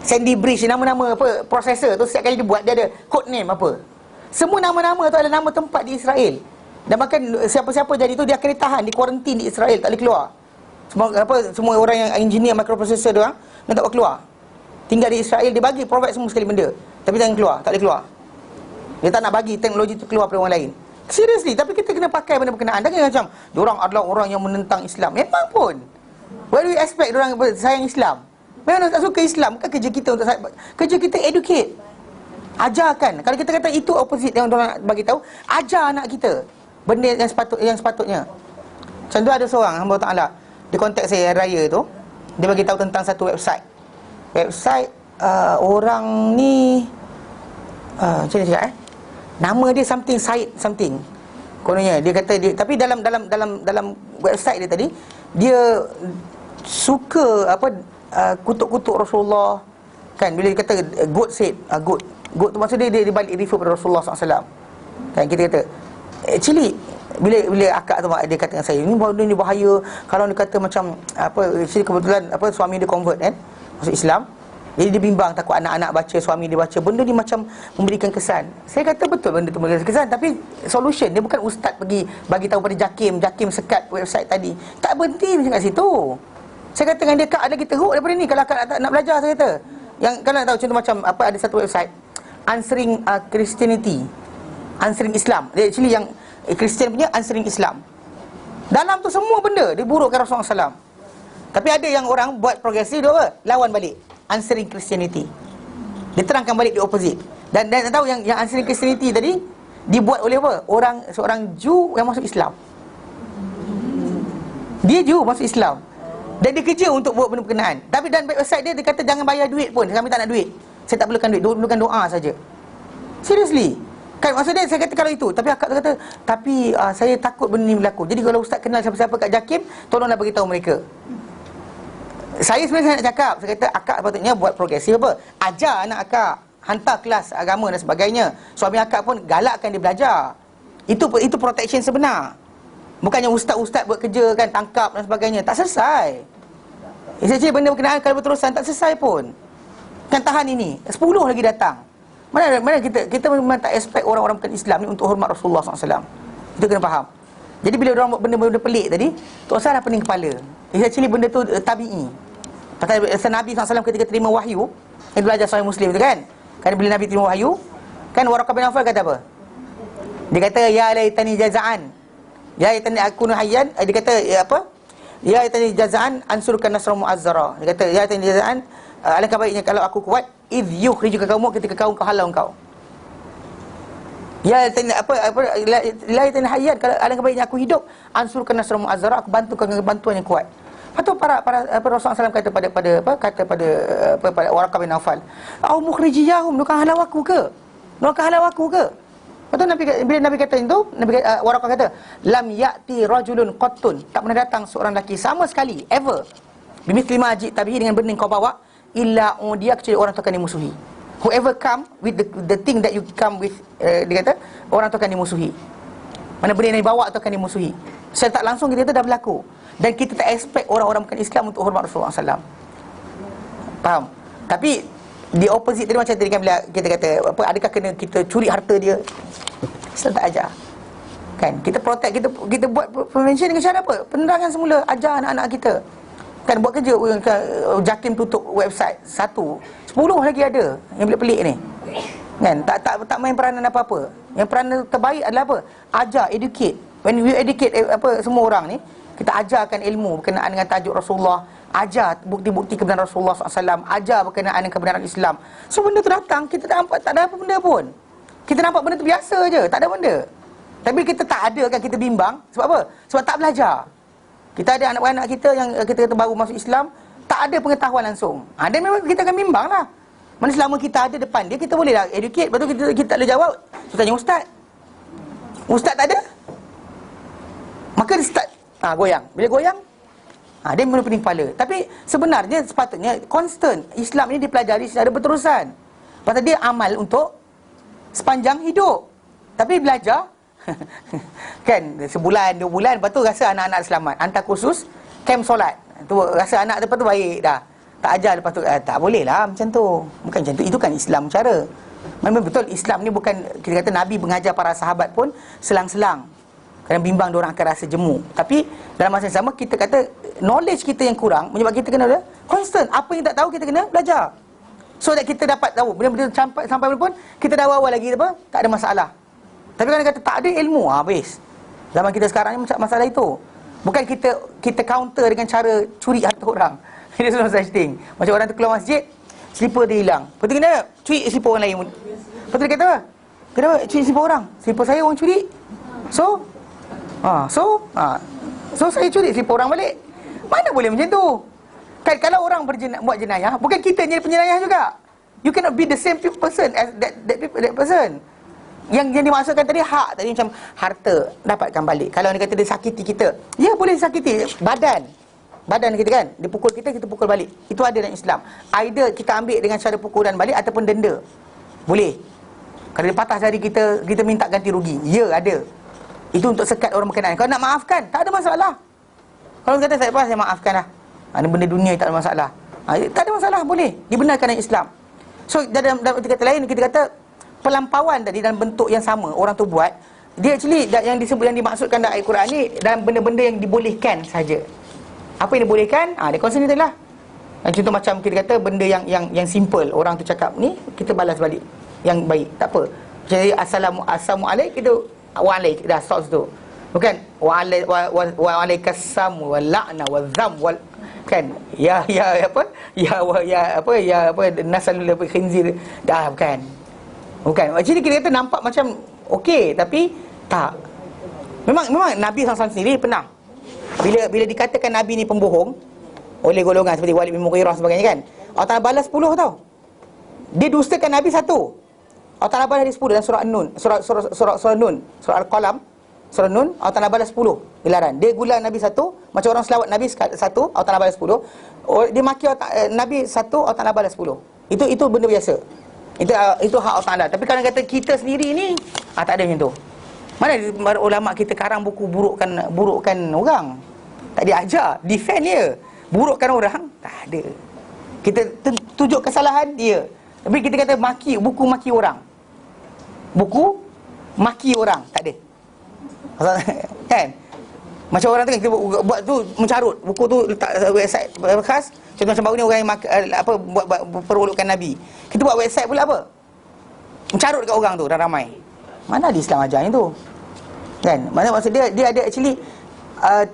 Sandy Bridge, nama-nama prosesor tu setiap kali dia buat dia ada code name apa. Semua nama-nama tu adalah nama tempat di Israel. Dan bahkan siapa-siapa jadi tu dia akan ditahan, di kuarantin di Israel, tak boleh keluar. Semua orang yang engineer microprocessor dia tak boleh keluar. Tinggal di Israel, dia bagi provide semua sekali benda, tapi jangan keluar, tak boleh keluar. Dia tak nak bagi teknologi tu keluar pada orang lain. Seriously, tapi kita kena pakai benda berkenaan. Jangan macam diorang adalah orang yang menentang Islam. Memang pun. Why do we expect diorang sayang Islam? Memang tak suka Islam. Bukan kerja kita untuk kerja kita educate. Ajarkan. Kalau kita kata itu opposite yang diorang bagi tahu, ajar anak kita benda yang sepatutnya. Macam tu ada seorang hamba Ta'ala, dia kontak saya hari raya tu. Dia bagi tahu tentang satu website orang ni macam mana cakap nama dia something Said something. Kononnya dia kata dia, tapi dalam website dia tadi, dia suka kutuk-kutuk Rasulullah kan. Bila dia kata God said, God tu maksud dia balik refer pada Rasulullah SAW kan. Kita kata actually bila akak tu dia kata dengan saya, ni bahaya. Kalau dia kata macam actually kebetulan suami dia convert kan, masuk Islam. Jadi dia bimbang, takut anak-anak baca, suami dia baca, benda ni macam memberikan kesan. Saya kata betul benda tu memberikan kesan, tapi solution dia bukan ustaz pergi bagi tahu pada Jakim sekat website tadi. Tak berhenti macam kat situ. Saya kata dengan dia, Kak, ada kita teruk daripada ni. Kalau Kak nak belajar, saya kata, yang kalau nak tahu contoh macam ada satu website Answering Christianity, Answering Islam. Dia actually yang Kristian punya Answering Islam. Dalam tu semua benda diburukkan Rasulullah SAW. Tapi ada yang orang buat progresif, dia lawan balik Answering Christianity. Dia terangkan balik di opposite. Dan tahu yang Answering Christianity tadi dibuat oleh seorang Jew yang masuk Islam. Dia Jew masuk Islam. Dan dia kerja untuk buat benda berkenaan. Tapi dan website dia kata jangan bayar duit pun. Kami tak nak duit. Saya tak perlukan duit, perlukan doa saja. Seriously. Kan maksudnya saya kata kalau itu, tapi akak tu kata, tapi saya takut benda ni berlaku. Jadi kalau ustaz kenal siapa-siapa kat Jakim, tolonglah beritahu mereka. Saya sebenarnya nak cakap, saya kata akak patutnya buat progresif ajar anak akak, hantar kelas agama dan sebagainya. Suami akak pun galakkan dia belajar. Itu protection sebenar. Bukannya ustaz-ustaz buat kerja kan, tangkap dan sebagainya. Tak selesai. Actually benda berkenaan kalau berterusan tak selesai pun. Kan tahan ini 10 lagi datang. Mana kita memang tak expect orang-orang bukan Islam ni untuk hormat Rasulullah SAW. Itu kena faham. Jadi bila orang buat benda-benda pelik tadi, tak usahlah pening kepala. Actually benda tu tabi'i. Pasal Nabi SAW ketika terima wahyu, yang belajar Sahih Muslim tu kan, bila Nabi terima wahyu, kan Waraqah bin Nawfal kata apa? Dia kata ya laitani jaza'an, ya laitani akunu hayyan. Dia kata ya laitani jaza'an ansurkan nasra mu'azzara. Dia kata ya laitani jaza'an, alangkah baiknya kalau aku kuat, idh yukhrijuka kaumuk, ketika kaum kau halau kau. Ya laitani hayyan, kalau alangkah baiknya aku hidup, ansurkan nasra mu'azzara, aku bantukan dengan bantuan yang kuat. Lepas tu para Rasulullah SAW kata pada Waraqah bin Nawfal, au mukhrijiyahum, nukan halau aku ke? Lepas tu bila Nabi kata itu, Waraqah kata, lam ya'ti rajulun qattun, tak pernah datang seorang lelaki sama sekali ever bimithli ma ji'tabihi, dengan benda yang kau bawa, illa dia, kecuali orang tu akan dimusuhi. Whoever come with the thing that you come with, dia kata orang tu akan dimusuhi. Mana benda yang dibawa tu akan dimusuhi. Secara tak langsung kita kata dah berlaku. Dan kita tak expect orang-orang bukan Islam untuk hormat Rasulullah SAW. Faham? Tapi di opposite tadi, macam tadi kan bila kita kata adakah kena kita curi harta dia? Islam tak ajar. Kan? Kita protect, kita buat prevention dengan cara apa? Penerangan semula, ajar anak-anak kita. Kan buat kerja, Jakim tutup website 1, 10 lagi ada yang pelik-pelik ni. Kan? Tak main peranan apa-apa. Yang peranan terbaik adalah apa? Ajar, educate. When we educate semua orang ni, kita ajarkan ilmu berkenaan dengan tajuk Rasulullah, ajar bukti-bukti kebenaran Rasulullah SAW, ajar berkenaan dengan kebenaran Islam. So benda tu datang, kita tak nampak, tak ada apa benda pun. Kita nampak benda tu biasa je, tak ada benda. Tapi kita tak ada kan, kita bimbang. Sebab apa? Sebab tak belajar. Kita ada anak-anak kita yang kita kata baru masuk Islam, tak ada pengetahuan langsung. Dan memang kita akan bimbang lah. Mana selama kita ada depan dia, kita boleh lah educate. Lepas tu kita tak boleh jawab, so tanya ustaz. Ustaz tak ada, maka dia start goyang. Bila goyang, dia mula pening kepala. Tapi sebenarnya sepatutnya constant. Islam ni dipelajari secara berterusan. Pasal dia amal untuk sepanjang hidup. Tapi belajar kan sebulan, 2 bulan, lepas tu rasa anak-anak selamat. Hantar kursus camp solat. Tu rasa anak lepas tu baik dah. Tak ajar lepas tu tak boleh lah macam tu. Bukan macam tu. Itu kan Islam cara. Memang betul Islam ni bukan, kita kata Nabi mengajar para sahabat pun selang-selang. Kadang bimbang diorang akan rasa jemu. Tapi dalam masa yang sama kita kata knowledge kita yang kurang menyebabkan kita kena constant. Apa yang tak tahu kita kena belajar. So that kita dapat tahu. Bila sampai pun kita dah awal lagi apa? Tak ada masalah. Tapi kalau dia kata tak ada ilmu, habis. Zaman kita sekarang ni masalah itu. Bukan kita counter dengan cara curi harta orang. Itu no such thing. Macam orang tu keluar masjid, slipper dia hilang. Lepas tu kena curi slipper orang lain. Lepas tu dia kata, kenapa curi slipper orang? Slipper saya orang curi. So saya curi slipper orang balik. Mana boleh macam tu? Kan kalau orang buat jenayah, bukan kita jadi penyayah juga. You cannot be the same person as that person. Yang dimaksudkan tadi hak tadi macam harta dapatkan balik. Kalau dia kata dia sakiti kita, ya boleh sakiti badan kita kan, dia pukul kita pukul balik. Itu ada dalam Islam. Either kita ambil dengan cara pukulan balik ataupun denda. Boleh. Kalau dia patah jari kita minta ganti rugi. Ya ada. Itu untuk sekat orang berkenaan. Kalau nak maafkan, tak ada masalah. Kalau kata saya maafkan lah. Ada benda dunia tak ada masalah. Tak ada masalah, boleh. Dibenarkan dalam Islam. So dalam kata lain kita kata pelampauan tadi dalam bentuk yang sama orang tu buat, dia actually yang disebut, yang dimaksudkan dalam Al-Quran ni dalam benda-benda yang dibolehkan saja. Apa yang dibolehkan? Dia concern ni lah. Contoh macam kita kata benda yang simple, orang tu cakap ni, kita balas balik yang baik, tak apa. Jadi assalamualaikum, kita wa'alaik, dah stop situ. Bukan wa'alaikassalam wa la'na wa dham wal, kan, ya nasalul khinzir, dah bukan. Jadi kita kata nampak macam okey, tapi tak. Memang Nabi SAW sendiri pernah bila dikatakan Nabi ni pembohong oleh golongan seperti Walid bin Mughirah sebagainya kan, Allah Ta'ala balas 10 tau. Dia dustakan Nabi 1, Allah Ta'ala balas dia 10 dalam surah An-Nun, surah Nun, surah Al-Qalam, surah Nun, Allah Ta'ala balas 10 dilarang. Dia gula Nabi 1, macam orang selawat Nabi 1, Allah Ta'ala balas 10. Dia maki Nabi 1, Allah Ta'ala balas 10. Itu benda biasa. Itu hak Allah Ta'ala. Tapi kalau kata kita sendiri ni, tak ada macam tu. Mana ulama kita karang buku burukkan orang. Tak diajar, defend dia. Burukkan orang, tak ada. Kita tunjuk kesalahan dia. Tapi kita kata buku maki orang. Buku maki orang, tak ada. Kan? Macam orang tu kan, kita buat tu mencarut. Buku tu letak website khas. Contoh macam baru ni orang yang buat perulukan Nabi. Kita buat website pula apa? Mencarut dekat orang tu dan ramai. Mana di Islam ajar itu? Kan? Mana maksud dia ada actually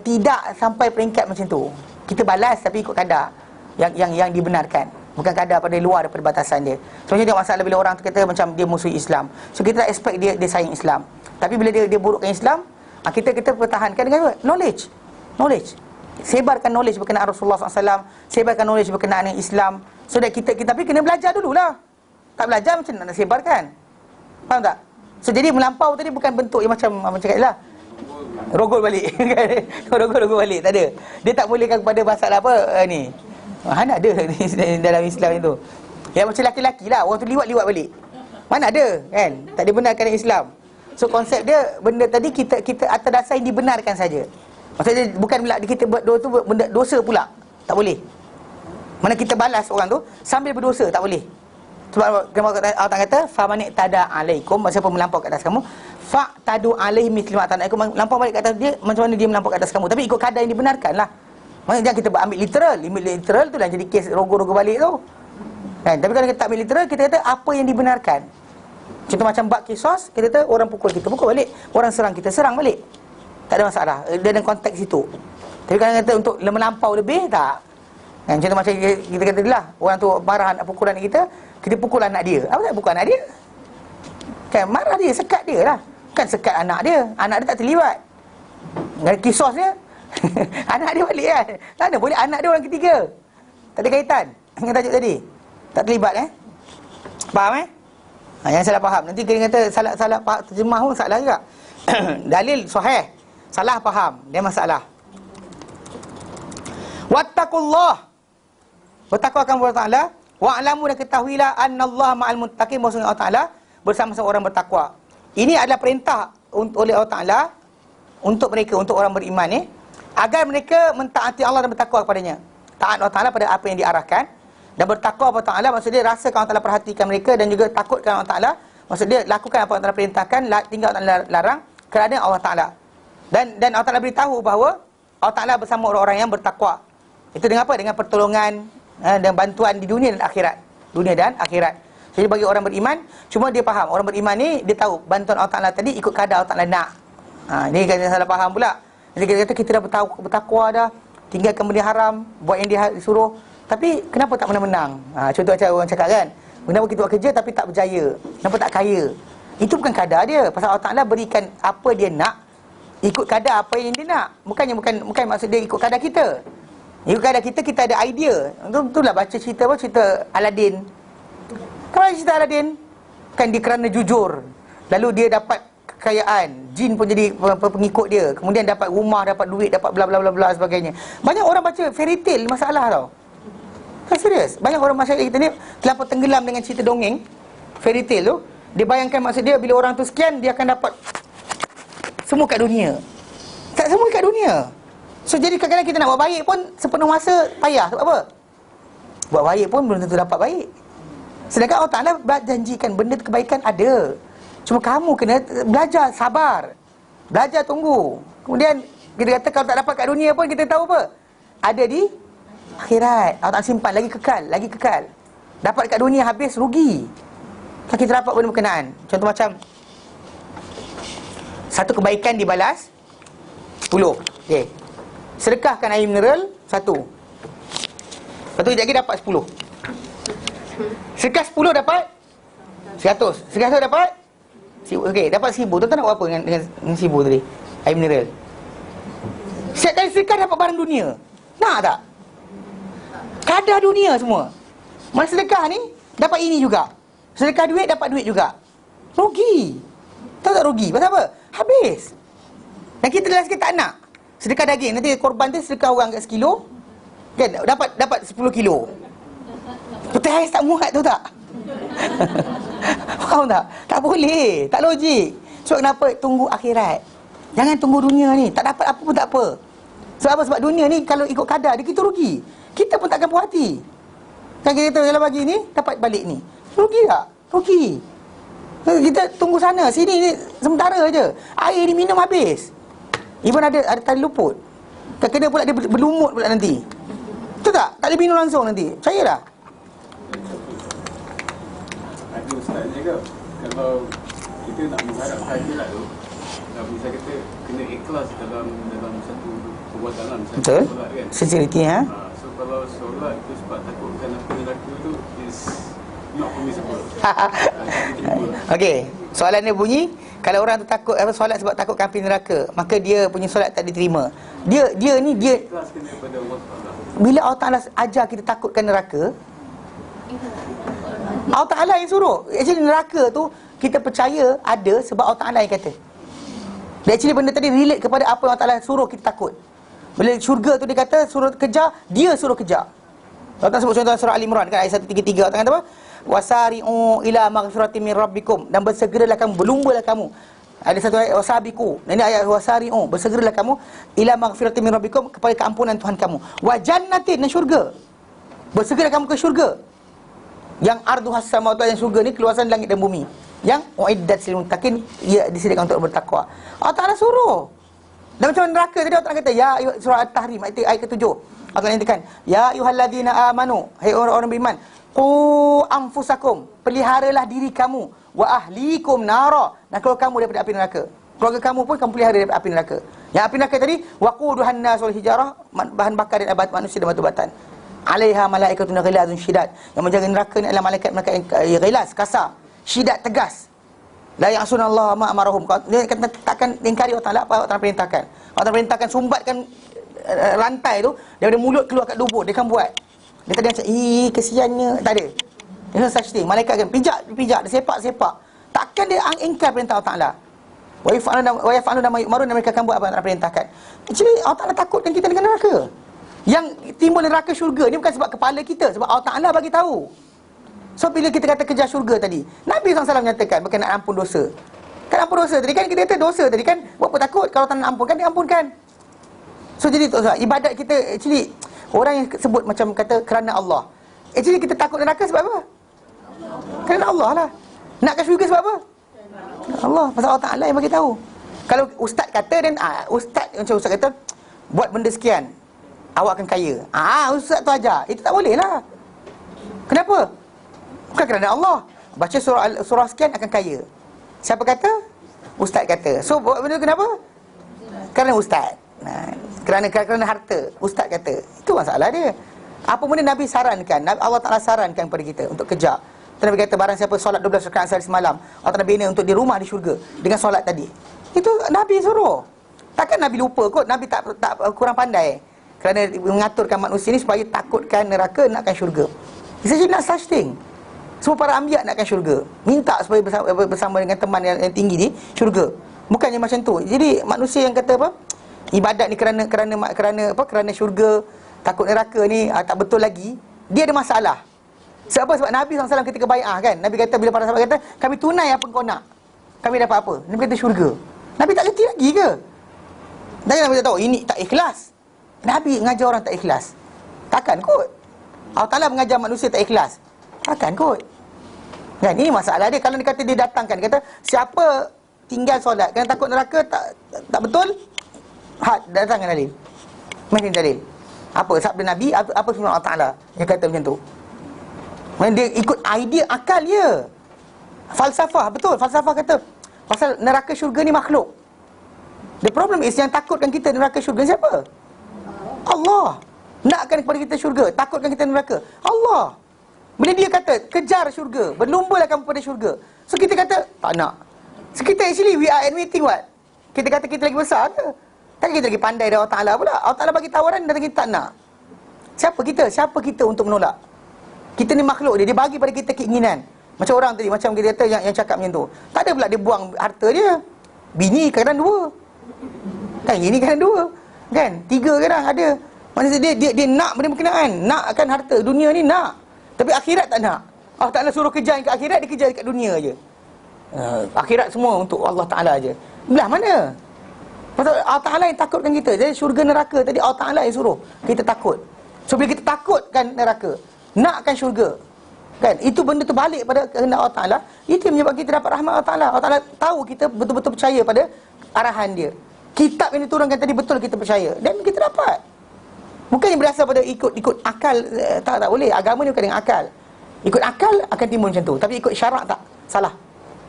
tidak sampai peringkat macam tu. Kita balas tapi ikut kadar yang dibenarkan. Bukan kadar pada luar daripada batasan dia. Contohnya dia masalah bila orang tu kata macam dia musuh Islam. So kita tak expect dia sayang Islam. Tapi bila dia burukkan Islam, kita pertahankan dengan apa? Knowledge. Sebarkan knowledge berkenaan Rasulullah SAW, sebarkan knowledge berkenaan dengan Islam. So that kita tapi kena belajar dululah. Tak belajar macam mana nak sebarkan? Faham tak? So jadi melampau tadi bukan bentuk yang macam cakap lah, rogol balik. Rogol balik, tak ada. Dia tak bolehkan kepada masalah apa ni. Mana ada dalam Islam itu. Yang macam laki-laki lah, orang tu liwat balik. Mana ada kan? Tak dibenarkan dalam Islam. So konsep dia, benda tadi kita atas dasar yang dibenarkan saja. Maksudnya bukan bila kita buat dosa tu benda dosa pula. Tak boleh. Mana kita balas orang tu sambil berdosa, tak boleh. Sebab Allah kata famani tada alaikum, siapa melampau ke atas kamu, fa tadu alaihi mithli ma tadaikum, melampau balik ke atas dia macam mana dia melampau ke atas kamu, tapi ikut kadar yang dibenarkan lah. Maksudnya jangan kita ambil literal tu lah jadi kes rogo-rogo balik tu. Kan? Tapi kalau kita tak ambil literal, kita kata apa yang dibenarkan. Contoh macam bab kisos, kita kata orang pukul kita, pukul balik. Orang serang kita, serang balik. Tak ada masalah dalam konteks itu. Tapi kalau kata untuk melampau lebih, tak. Contoh macam kita kata lah, orang tu marah nak pukul anak kita pukul anak dia. Apa tak pukul anak dia? Kan marah dia, sekat dia lah. Kan sekat anak dia tak terlibat. Dengan kisos dia anak dia balik kan. Mana boleh anak dia orang ketiga. Tak ada kaitan dengan tajuk tadi. Tak terlibat Faham yang salah faham. Nanti kena kata salah terjemah pun salah juga. Dalil sahih, salah faham, dia masalah. Wattaqullah, bertakwa akan Allah Ta'ala. Wa'lamu, dan ketahuilah annallaha ma'al muttaqin, maksudnya Allah Ta'ala bersama-sama orang bertakwa. Ini adalah perintah oleh Allah Ta'ala untuk mereka, untuk orang beriman agar mereka mentaati Allah dan bertakwa kepadanya. Taat Allah Ta'ala pada apa yang diarahkan, dan bertakwa kepada Allah Ta'ala maksudnya rasakan Allah Ta'ala perhatikan mereka, dan juga takutkan Allah Ta'ala, maksudnya lakukan apa Allah Ta'ala perintahkan, tinggal Allah Ta'ala larang kerana Allah Ta'ala. Dan Allah Ta'ala beritahu bahawa Allah Ta'ala bersama orang-orang yang bertakwa. Itu dengan apa? Dengan pertolongan dan bantuan di dunia dan akhirat. Dunia dan akhirat. Jadi bagi orang beriman, cuma dia faham, orang beriman ni dia tahu bantuan Allah Ta'ala tadi ikut kadar Allah Ta'ala nak. Ni kata salah faham pula. Jadi kita kata kita dah bertakwa dah, tinggalkan benda haram, buat yang dia suruh, tapi kenapa tak menang-menang? Contoh macam orang cakap kan, kenapa kita buat kerja tapi tak berjaya? Kenapa tak kaya? Itu bukan kadar dia. Pasal Allah Ta'ala berikan apa dia nak, ikut kadar apa yang dia nak. Bukan maksud dia ikut kadar kita. Ikut kadar kita ada idea. Itulah baca cerita Aladdin. Kenapa cerita Aladdin? Kan dia kerana jujur, lalu dia dapat kekayaan, jin pun jadi pengikut dia, kemudian dapat rumah, dapat duit, dapat bla bla bla bla sebagainya. Banyak orang baca fairy tale masalah tau. Kan serius. Banyak orang masyarakat kita ni terlampau tenggelam dengan cerita dongeng, fairy tale tu. Dia bayangkan maksud dia bila orang tu sekian, dia akan dapat semua kat dunia. Tak semua kat dunia. So jadi kadang-kadang kita nak buat baik pun sepenuh masa payah. Sebab apa? Buat baik pun belum tentu dapat baik. Sedangkan Allah Ta'ala janjikan benda kebaikan ada. Cuma kamu kena belajar sabar, belajar tunggu. Kemudian kita kata kalau tak dapat kat dunia pun kita tahu apa? Ada di akhirat. Allah Ta'ala simpan lagi kekal. Dapat kat dunia habis rugi. Kalau kita dapat benda berkenaan. Contoh macam satu kebaikan dibalas 10. Okey. Sedekahkan air mineral 1. Lepas tu lagi dapat 10. Sedekah 10 dapat 100. Sedekah 100 dapat okey, dapat 1000. Tuan-tuan nak buat apa dengan 1000 tadi? Air mineral. Setiap kali sedekah dapat barang dunia. Nak tak? Kadar dunia semua. Mana sedekah ni dapat ini juga. Sedekah duit dapat duit juga. Rugi. Tahu tak rugi? Pasal apa? Habis. Dan kita dah sikit tak nak. Sedekah daging, nanti korban tu sedekah orang kat sekilo, kan dapat 10 kilo. Betul ais tak muat tu tak? Faham tak? Tak boleh, tak logik. Sebab kenapa? Tunggu akhirat. Jangan tunggu dunia ni. Tak dapat apa pun tak apa. Sebab apa? Sebab dunia ni kalau ikut kadar dia, kita rugi. Kita pun takkan puas hati. Kan kita kata kalau bagi ni dapat balik ni. Rugi tak? Rugi. Kita tunggu sana, sini ni sementara je. Air diminum habis. Even ada tali luput. Tak kena pula dia berlumut pula nanti. Betul tak? Tak boleh minum langsung nanti. Percayalah. Ada ustaz juga, kalau kita nak mengharap akhirat tu, bisa kata kena ikhlas dalam satu perbuatan lah. Betul. Solat kan. Sincerity So kalau solat tu sebab takutkan apa neraka tu is not permissible. Okey, soalan dia bunyi, kalau orang tu takut solat sebab takut api neraka, maka dia punya solat tak diterima. Dia Ikhlas kena pada Allah Taala. bila Allah Ta'ala ajar kita takutkan neraka, Allah Ta'ala yang suruh. Actually neraka tu kita percaya ada sebab Allah Ta'ala yang kata. Dan actually benda tadi relate kepada apa yang Allah Ta'ala suruh kita takut. Bila syurga tu dia kata suruh kejar, dia suruh kejar. Allah Ta'ala sebut contoh surah Al-Imran kan ayat 133. Allah Ta'ala kata apa? Wasari'u ila maghfiratin min rabbikum, dan bersegeralah kamu, berlumbalah kamu. Ada satu ayat wasabiqu. Ini ayat wasari'u, bersegeralah kamu ila maghfiratin min rabbikum, kepada keampunan Tuhan kamu. Wa jannatin, dan syurga. Bersegeralah kamu ke syurga. Yang arduhas samawati, yang syurga ni keluasan langit dan bumi. Yang uiddat lil muttaqin, ia disediakan untuk bertakwa. Allah Ta'ala suruh. Dan macam neraka tadi Allah Ta'ala kata ya surah At-Tahrim ayat ke-7. Allah Ta'ala nyatakan ya ayyuhallazina amanu, hai orang-orang beriman, qu anfusakum, peliharalah diri kamu, wa ahlikum nara, dan keluarga kamu daripada api neraka. Keluarga kamu pun kamu pelihara daripada api neraka. Yang api neraka tadi, waquduhan nas wal hijarah, bahan bakar dan manusia dan batu-batan. Alaiha malaikatun ghilazun syidad, yang menjaga neraka ni adalah malaikat-malaikat yang ghilaz, kasar, syidad, tegas. La ya'sunallaha ma amarahum. Dia takkan ingkari Allah Taala apa Allah Taala perintahkan. Allah Taala perintahkan sumbatkan rantai tu daripada mulut keluar kat lubuk, dia akan buat. Dia tak ada macam kesiannya, tak ada. There's no such thing. Malaikat kan pijak, dia sepak. Takkan dia ingkar perintah Allah Taala. Wa yaf'aluna ma yu'marun, mereka akan buat apa yang Allah perintahkan. Actually Allah Taala takutkan kita dengan neraka. Yang timbul neraka syurga ni bukan sebab kepala kita, sebab Allah Taala bagi tahu. So bila kita kata kejar syurga tadi, Nabi SAW menyatakan berkenaan ampun dosa. Kan ampun dosa tadi kan kita kata dosa tadi kan, buat apa takut kalau tak nak ampunkan, dia ampunkan. So jadi ibadat kita actually orang yang sebut macam kata kerana Allah. Actually kita takut neraka sebab apa? Kerana Allah lah. Nakkan syurga sebab apa? Allah, pasal Allah Ta'ala yang bagi tahu. Kalau ustaz kata dan ustaz macam ustaz kata buat benda sekian, awak akan kaya. Ustaz tu ajar. Itu tak boleh lah. Kenapa? Bukan kerana Allah. Baca surah sekian akan kaya. Siapa kata? Ustaz kata. So buat benda kenapa? Kerana ustaz. Kerana harta. Ustaz kata. Itu masalah dia. Apa benda Nabi sarankan, Allah Ta'ala sarankan kepada kita untuk kejar. Nabi kata barang siapa solat 12 rakaat sehari semalam, Allah Ta'ala bina untuk di rumah di syurga dengan solat tadi. Itu Nabi suruh. Takkan Nabi lupa kot. Nabi tak kurang pandai kerana mengaturkan manusia ni supaya takutkan neraka, nakkan syurga. It's actually not such thing. Semua para anbiya nakkan syurga, minta supaya bersama dengan teman yang tinggi ni syurga. Bukannya macam tu. Jadi manusia yang kata apa, ibadat ni kerana syurga, takut neraka ni tak betul lagi, dia ada masalah. Sebab apa? Sebab Nabi SAW ketika bai'ah kan, Nabi kata bila para sahabat kata, kami tunai apa kau nak, kami dapat apa? Nabi kata syurga. Nabi tak reti lagi ke? Dan Nabi tak tahu ini tak ikhlas. Nabi mengajar orang tak ikhlas. Takkan kot. Allah Ta'ala mengajar manusia tak ikhlas. Takkan kot. Kan ini masalah dia. Kalau dia kata dia datangkan, dia kata siapa tinggal solat kerana takut neraka, tak betul, datangkan dalil. Mari dalil. Apa sabda Nabi, apa firman Allah Ta'ala yang kata macam tu. Dia ikut idea akal dia. Falsafah, betul. Falsafah kata pasal neraka syurga ni makhluk. The problem is yang takutkan kita neraka syurga siapa? Allah. Nakkan kepada kita syurga, takutkan kita neraka Allah. Bila dia kata kejar syurga, berlumbalah kamu pada syurga, so kita kata tak nak. So kita actually we are admitting what? Kita kata kita lagi besar ke? Tak, kita lagi pandai dari Allah Ta'ala pula. Allah Ta'ala bagi tawaran dan kita tak nak. Siapa kita untuk menolak? Kita ni makhluk dia bagi pada kita keinginan. Macam orang tadi, macam kita kata yang cakap macam tu. Tak ada pula dia buang harta dia. Bini kadang 2. Kan ini kadang 2. Kan? 3 kadang ada. Maksudnya dia nak benda berkenaan. Nak akan harta dunia ni nak. Tapi akhirat tak nak. Allah Ta'ala suruh kejar ke akhirat, dia kejar dekat dunia je. Akhirat semua untuk Allah Ta'ala je. Belah mana? Pasal Allah Ta'ala yang takutkan kita. Jadi syurga neraka tadi Allah Ta'ala yang suruh kita takut. So bila kita takutkan neraka, nakkan syurga, kan, itu benda tu balik pada kehendak Allah Ta'ala. Itu yang menyebabkan kita dapat rahmat Allah Ta'ala. Allah Ta'ala tahu kita betul-betul percaya pada arahan dia. Kitab yang diturunkan tadi betul kita percaya, dan kita dapat. Bukannya berasal pada ikut akal. Tak boleh. Agama ni bukan dengan akal. Ikut akal akan timbul macam tu, tapi ikut syarak tak. Salah.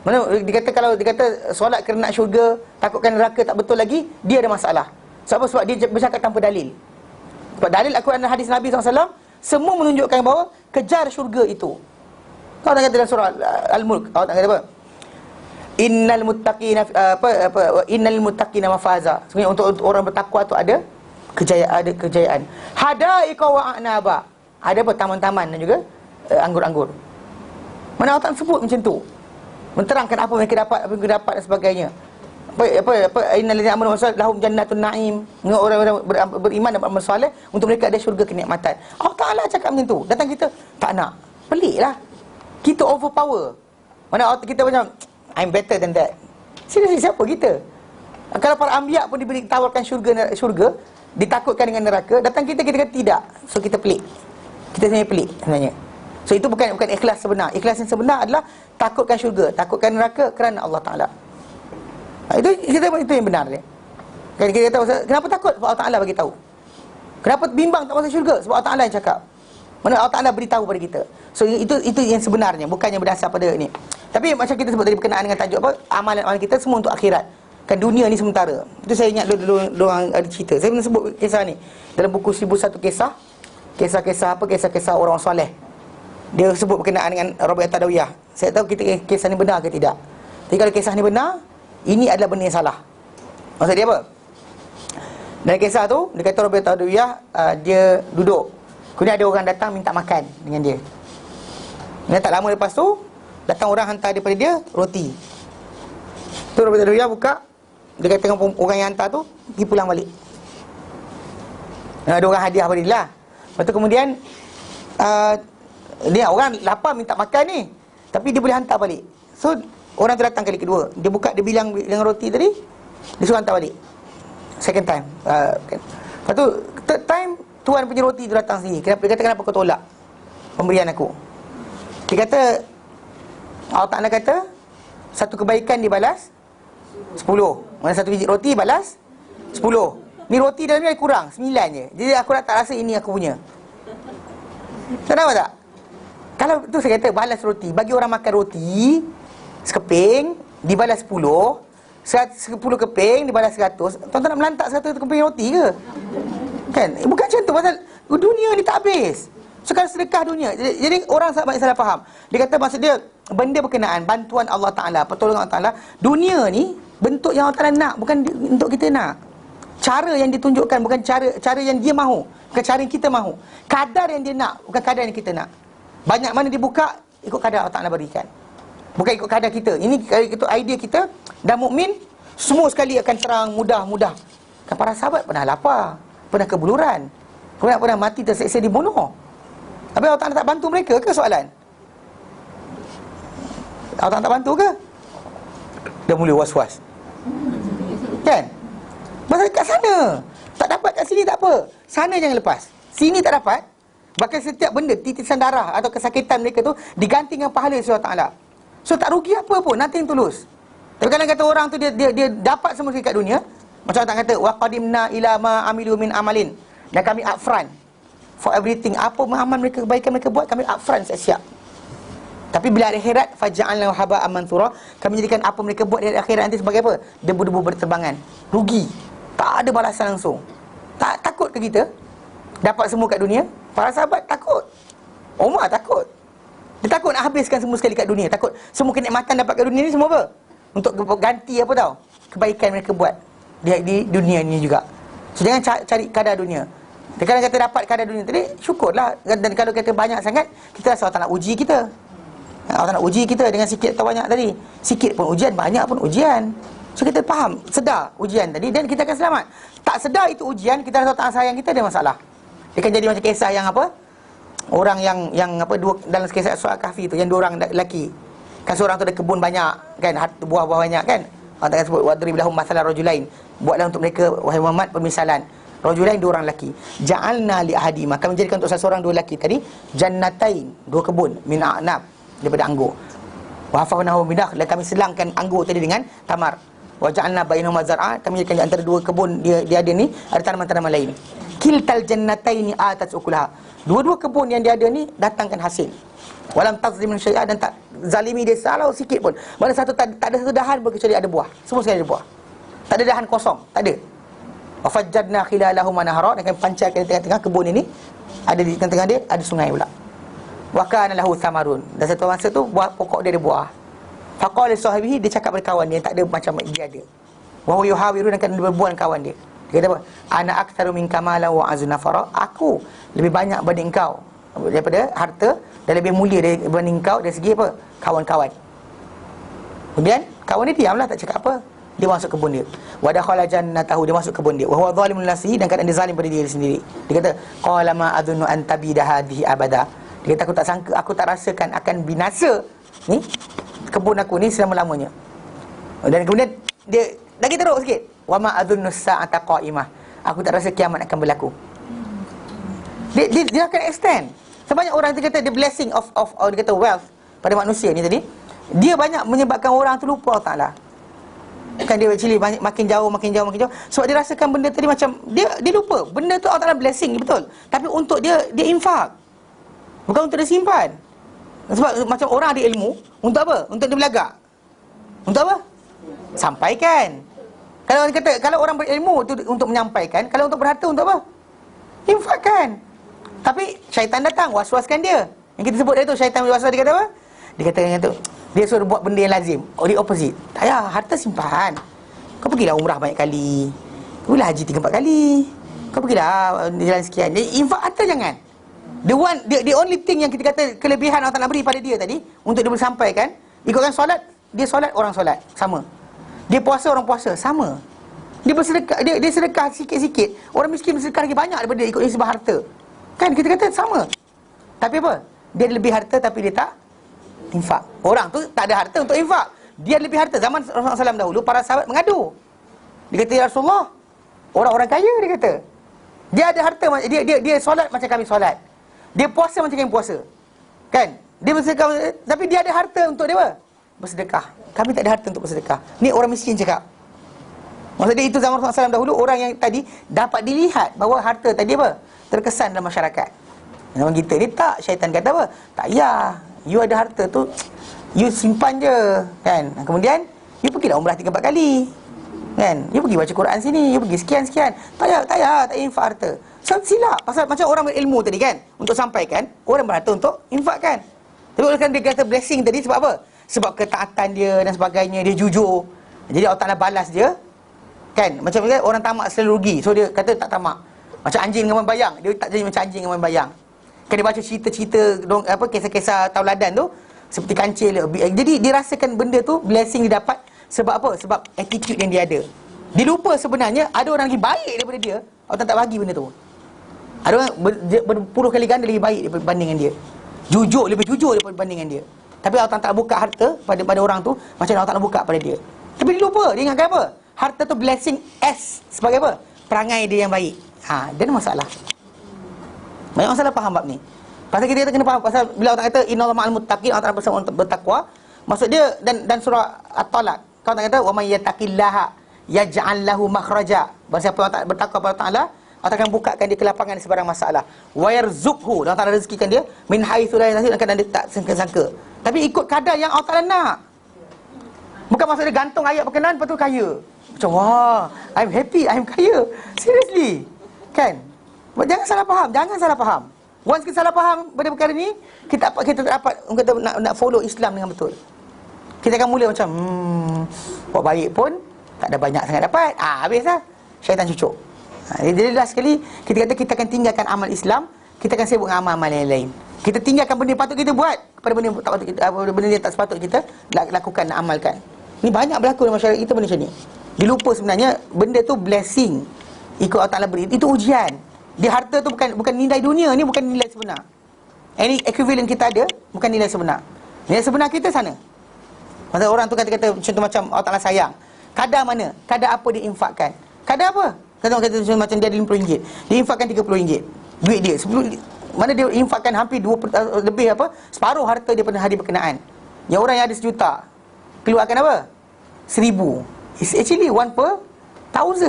Mana dikata kalau dikata solat kerana nak syurga, takutkan neraka tak betul lagi, dia ada masalah. Sebab dia bercakap tanpa dalil. Sebab dalil Al-Quran dan hadis Nabi SAW semua menunjukkan bahawa kejar syurga itu. Kau tak kata dalam surah Al-Mulk, kau tak kata apa? Innal muttaqina mafaza. Sebenarnya untuk orang bertakwa tu ada kejayaan. Hadaiqa wa a'naba. Ada apa? Taman-taman dan juga anggur-anggur. Mana Allah sebut macam tu? Menterangkan apa mereka dapat dan sebagainya. Apa innal ladzina amanu lahum jannatun na'im. Orang-orang beriman dan beramal soleh, untuk mereka ada syurga kenikmatan. Allah Ta'ala cakap macam tu. Datang kita tak nak. Peliklah. Kita overpower. Mana kita macam I'm better than that. Seriously, siapa kita? Kalau para anbiya pun diberi tawarkan syurga, ditakutkan dengan neraka, datang kita kata tidak. So kita pelik. Kita sebenarnya pelik sebenarnya. So itu bukan ikhlas sebenar. Ikhlas yang sebenar adalah takutkan syurga, takutkan neraka kerana Allah Ta'ala. Itu yang benar dia. Kan kita kata kenapa takut? Sebab Allah Ta'ala bagi tahu. Kenapa bimbang tak masuk syurga? Sebab Allah Ta'ala yang cakap. Mana Allah Ta'ala beritahu pada kita. So itu yang sebenarnya, bukannya berdasar pada ni. Tapi macam kita sebut tadi berkenaan dengan tajuk apa, amalan-amalan kita semua untuk akhirat. Kan dunia ni sementara. Itu saya ingat dulu orang ada cerita. Saya pernah sebut kisah ni dalam buku 1001 kisah. Kisah-kisah apa? Kisah-kisah orang soleh. Dia sebut berkenaan dengan Rabi'ah Tadawiyah. Saya tahu kita kisah ni benar ke tidak. Tapi kalau kisah ni benar, ini adalah benda yang salah. Maksud dia apa? Dalam kisah tu, dia kata Rabi'ah Tadawiyah, dia duduk. Kemudian ada orang datang minta makan dengan dia. Dan tak lama lepas tu, datang orang hantar daripada dia roti. Tu Rabi'ah Tadawiyah buka, dia kata dengan orang yang hantar tu, pergi pulang balik. Ada orang hadiah pada dia lah. Lepas tu kemudian dia orang lapar minta makan ni, tapi dia boleh hantar balik. So orang tu datang kali kedua, dia buka, dia bilang dengan roti tadi, dia suruh hantar balik. Second time. Lepas tu third time, tuan punya roti tu datang sini. Dia kata, kenapa kau tolak pemberian aku? Dia kata, Allah Ta'ala kata, satu kebaikan dibalas 10. Mana satu biji roti balas 10. Ni roti dalam ni ada kurang 9 je. Jadi aku tak rasa ini aku punya. Kenapa tak? Kalau tu saya kata balas roti, bagi orang makan roti sekeping dibalas 10, 10 keping dibalas 100. Tuan-tuan nak melantak 100 keping roti ke? Kan? Bukan macam tu, pasal dunia ni tak habis. Sekarang sedekah dunia. Jadi orang banyak salah faham. Dia kata maksud dia benda berkenaan bantuan Allah Ta'ala, pertolongan Allah Ta'ala, dunia ni bentuk yang Allah Ta'ala nak, bukan untuk kita nak. Cara yang ditunjukkan bukan cara yang dia mahu, bukan cara yang kita mahu. Kadar yang dia nak, bukan kadar yang kita nak. Banyak mana dibuka ikut kadar Allah Ta'ala berikan, bukan ikut kadar kita. Ini itu idea kita. Dan mukmin semua sekali akan terang, mudah. Kan para sahabat pernah lapar, pernah kebuluran, pernah mati terseksa dibunuh. Tapi Allah Ta'ala tak bantu mereka ke soalan? Allah Ta'ala tak bantu ke? Dah mula was-was. Kan? Pasal kat sana tak dapat, kat sini tak apa. Sana jangan lepas, sini tak dapat. Bahkan setiap benda, titisan darah atau kesakitan mereka tu diganti dengan pahala Allah Ta'ala. So tak rugi apa pun, nothing tulus. Tapi kadang kata orang tu dia dapat semua sekali kat dunia. Macam Allah kata, wa qadimna ila ma amilu min amalin. Dan kami upfront for everything. Apa amal mereka, kebaikan mereka buat, kami upfront, siap. Tapi bila akhirat, faja'alna haba'an manthura, kami jadikan apa mereka buat di akhirat nanti sebagai apa? Debu-debu berterbangan. Rugi. Tak ada balasan langsung. Takut ke kita dapat semua kat dunia? Para sahabat takut. Umar takut. Dia takut nak habiskan semua sekali kat dunia. Takut semua kenikmatan dapat kat dunia ni semua apa? Untuk ganti apa tau? Kebaikan mereka buat di dunia ni juga. So jangan cari kadar dunia. Dia kadang kata dapat kadar dunia tadi, syukurlah. Dan kalau kata banyak sangat, kita rasa Allah tak nak uji kita. Allah nak uji kita dengan sikit atau banyak tadi. Sikit pun ujian, banyak pun ujian. So kita faham, sedar ujian tadi, dan kita akan selamat. Tak sedar itu ujian, kita rasa tak sayang kita, ada masalah. Dia kan jadi macam kisah yang apa, orang yang apa, dua, dalam kisah Surah Kahfi tu, yang dua orang lelaki. Kan seorang tu ada kebun banyak, kan, buah-buah banyak, kan. Allah Ta'ala sebut wadrib lahum mathalan rajulain. Buatlah untuk mereka, wahai Muhammad, permisalan. Rajulain, dua orang lelaki. Ja'alna li ahadima, kami menjadikan untuk seseorang dua lelaki tadi jannatain, dua kebun min a'nab, daripada anggur. Wa hafafnahu bidah, dan kami selangkan anggur tadi dengan tamar. Wa ja'alna bainahuma zar'a, kami jadikan di antara dua kebun dia ada ni ada tanaman-tanaman lain. Kiltal jannataini atat ukulaha, dua-dua kebun yang dia ada ni datangkan hasil. Walam tazlim min syai'a, dan tak zalimi dia salah sikit pun. Mana satu tak ada satu dahan pun kecuali ada buah. Semua sekali ada buah. Tak ada dahan kosong, tak ada. Wa fajjadna khilalahum nahara, dan kami pancarkan di tengah-tengah kebun ini, ada di tengah-tengah dia ada sungai pula. Wa kana lahu thamarun, dan satu masa tu buah pokok dia ada buah. Faqala sahibihi, dia cakap pada kawan dia yang tak ada macam dia ada. Wa huwa yuhawiru, dan kena berbual dengan kawan dia. Dia kata apa? Ana aktsaru minka malan wa azu nafara, aku lebih banyak berbanding kau daripada harta, dan lebih mulia berbanding kau dari segi apa? Kawan-kawan. Kemudian kawan dia diamlah, tak cakap apa. Dia masuk kebun dia. Wa dakhala jannatahu, dia masuk kebun dia. Wa huwa zalimun nafsihi, dan kadang dia zalim pada diri sendiri. Dia kata qala ma adunnu an tabida hadhihi abada. Dia kata aku tak sangka, aku tak rasakan akan binasa ni kebun aku ni selama-lamanya. Dan kemudian dia lagi teruk sikit. Wa ma adunnu sa'ata qa'imah, aku tak rasa kiamat akan berlaku. Dia akan extend. Sebanyak orang tu kata the blessing of dia kata wealth pada manusia ni tadi, dia banyak menyebabkan orang tu lupa Allah Ta'ala. Kan dia actually makin jauh. Sebab dia rasakan benda tadi macam dia lupa. Benda tu Allah Ta'ala blessing, betul. Tapi untuk dia infak. Bukan untuk dia simpan. Sebab macam orang ada ilmu, untuk apa? Untuk dia belagak. Untuk apa? Sampaikan. Kalau orang kata, kalau orang berilmu tu untuk menyampaikan, kalau untuk berharta untuk apa? Infakkan. Tapi syaitan datang, waswaskan dia. Yang kita sebut dia tu, syaitan waswas, dia kata apa? Dia kata yang tu, dia suruh buat benda yang lazim. Oh, dia opposite. Tak payah, harta simpan. Kau pergilah umrah banyak kali. Kau pergilah haji 3-4 kali. Kau pergilah jalan sekian. Jadi infak harta jangan. The only thing yang kita kata kelebihan Allah Ta'ala beri pada dia tadi, untuk dia bersampaikan, ikutkan solat, dia solat, orang solat, sama. Dia puasa, orang puasa, sama. Dia bersedekah, dia sedekah sikit-sikit. Orang miskin bersedekah lagi banyak daripada dia ikut nisbah harta. Kan kita kata sama. Tapi apa? Dia ada lebih harta tapi dia tak infak. Orang tu tak ada harta untuk infak. Dia ada lebih harta. Zaman Rasulullah SAW dahulu, para sahabat mengadu. Dia kata, ya Rasulullah, orang-orang kaya, dia kata, dia ada harta, dia solat macam kami solat. Dia puasa macam kami puasa. Kan? Dia bersedekah, tapi dia ada harta untuk dia apa? Bersedekah. Kami tak ada harta untuk bersedekah. Ni orang miskin cakap. Maksudnya itu zaman Rasulullah SAW dahulu, orang yang tadi dapat dilihat bahawa harta tadi apa? Terkesan dalam masyarakat. Zaman kita ni tak, syaitan kata apa? Tak payah, you ada harta tu, you simpan je. Kan? Kemudian, you pergilah umrah 3-4 kali. Kan? You pergi baca Quran sini, you pergi sekian-sekian. Tak payah infak harta. So, silap. Pasal macam orang berilmu tadi kan, untuk sampaikan, orang berharta untuk infakkan. Tapi oleh kerana dia kata blessing tadi, sebab apa? Sebab ketaatan dia dan sebagainya, dia jujur. Jadi Allah Ta'ala balas dia. Kan? Macam orang tamak selalu rugi. So dia kata tak tamak. Macam anjing dengan bayang, dia tak jadi macam anjing dengan bayang. Kan dia baca cerita-cerita, kisah-kisah tauladan tu, seperti kancil. Jadi dia rasakan benda tu, blessing dia dapat. Sebab apa? Sebab attitude yang dia ada. Dia lupa sebenarnya ada orang lagi baik daripada dia, Allah tak bagi benda tu. Ada orang berpuluh kali ganda lebih baik daripada bandingan dia. Lebih jujur daripada bandingan dia. Tapi Allah tak buka harta pada orang tu macam Allah tak buka pada dia. Tapi dia lupa, dia ingatkan apa? Harta tu blessing sebagai apa? Perangai dia yang baik. Dia ada masalah. Banyak masalah faham bab ni. Pasal kita kena faham, pasal bila Allah kata innallaha ma'al muttaqin, Allah Ta'ala bersama orang bertakwa. Maksud dia dan surah At-Talaq, kalau tak kata wa may yattaqillaha yaj'al lahu makhraja. Siapa yang tak bertakwa kepada Allah, Allah akan bukakan dia kelapangan sebarang masalah. Wa yarzuqhu, Allah Ta'ala rezekikan dia min haitsu la yahtasib, dan dia tak sangka-sangka. Tapi ikut kadar yang Allah Ta'ala nak. Bukan maksud dia gantung ayat berkenaan lepas tu kaya. Macam wah, I'm happy, I'm kaya. Seriously. Kan? Jangan salah faham. Once kita salah faham pada perkara ni, kita dapat nak follow Islam dengan betul. Kita akan mula macam buat baik pun tak ada banyak sangat dapat. Habislah. Syaitan cucuk. Jadi last sekali kita kata kita akan tinggalkan amal Islam, kita akan sibuk dengan amal-amal yang lain. Kita tinggalkan benda yang patut kita buat kepada benda yang tak patut kita, benda yang tak sepatut kita lakukan dan amalkan. Ni banyak berlaku dalam masyarakat kita benda macam ni. Dia lupa sebenarnya benda tu blessing. Ikut Allah Ta'ala beri. Itu ujian. Dia harta tu bukan nilai dunia, ni bukan nilai sebenar. Any equivalent kita ada bukan nilai sebenar. Nilai sebenar kita sana. Maksudnya orang tu kata contoh macam Allah Ta'ala sayang. Kadar mana? Kadar apa dia infakkan? Kadar apa? Kata macam dia ada RM50, dia infakkan RM30. Duit dia 10, mana dia infakkan hampir 2 lebih apa? Separuh harta dia pada hari berkenaan. Yang orang yang ada $1 juta keluarkan apa? 1,000. It's actually 1 per 1,000.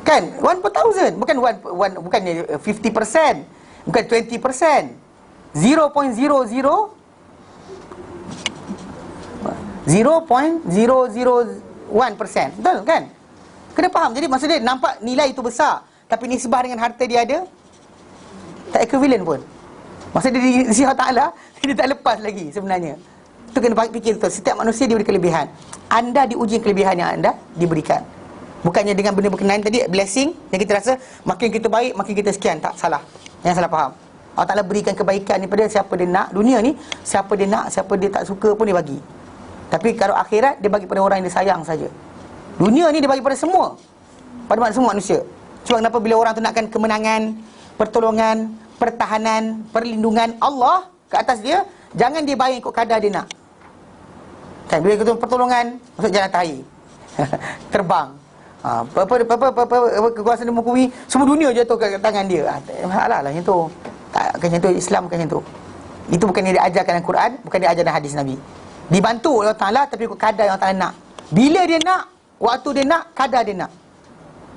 Kan? 1 per 1,000. Bukannya 50%, bukan 20%. 0.001%. Betul kan? Kena faham. Jadi maksud dia nampak nilai itu besar, tapi nisbah dengan harta dia ada tak equivalent pun. Maksud dia di sisi Allah Ta'ala, dia tak lepas lagi sebenarnya. Itu kena fikir betul. Setiap manusia diberi kelebihan. Anda diuji kelebihan yang anda diberikan. Bukannya dengan benda berkenaan tadi blessing, dan kita rasa makin kita baik makin kita sekian. Tak, salah. Jangan salah faham. Allah Ta'ala berikan kebaikan ni pada siapa dia nak. Dunia ni siapa dia nak, siapa dia tak suka pun dia bagi. Tapi kalau akhirat dia bagi pada orang yang dia sayang saja. Dunia ni dia bagi pada semua, pada semua manusia. Sebab kenapa bila orang tu nakkan kemenangan, pertolongan, pertahanan, perlindungan Allah ke atas dia, jangan dia bayar ikut kadar dia nak. Kan bila kita pertolongan masuk jalan air, terbang, kekuasaan demokrasi, semua dunia jatuh ke tangan dia. Alah macam tu. Tak macam tu, Islam bukan macam tu. Itu bukan yang diajarkan dalam Quran, bukan diajar dalam hadis Nabi. Dibantu oleh Allah Ta'ala tapi ikut kadar yang Allah Ta'ala nak. Bila dia nak, waktu dia nak, kadar dia nak.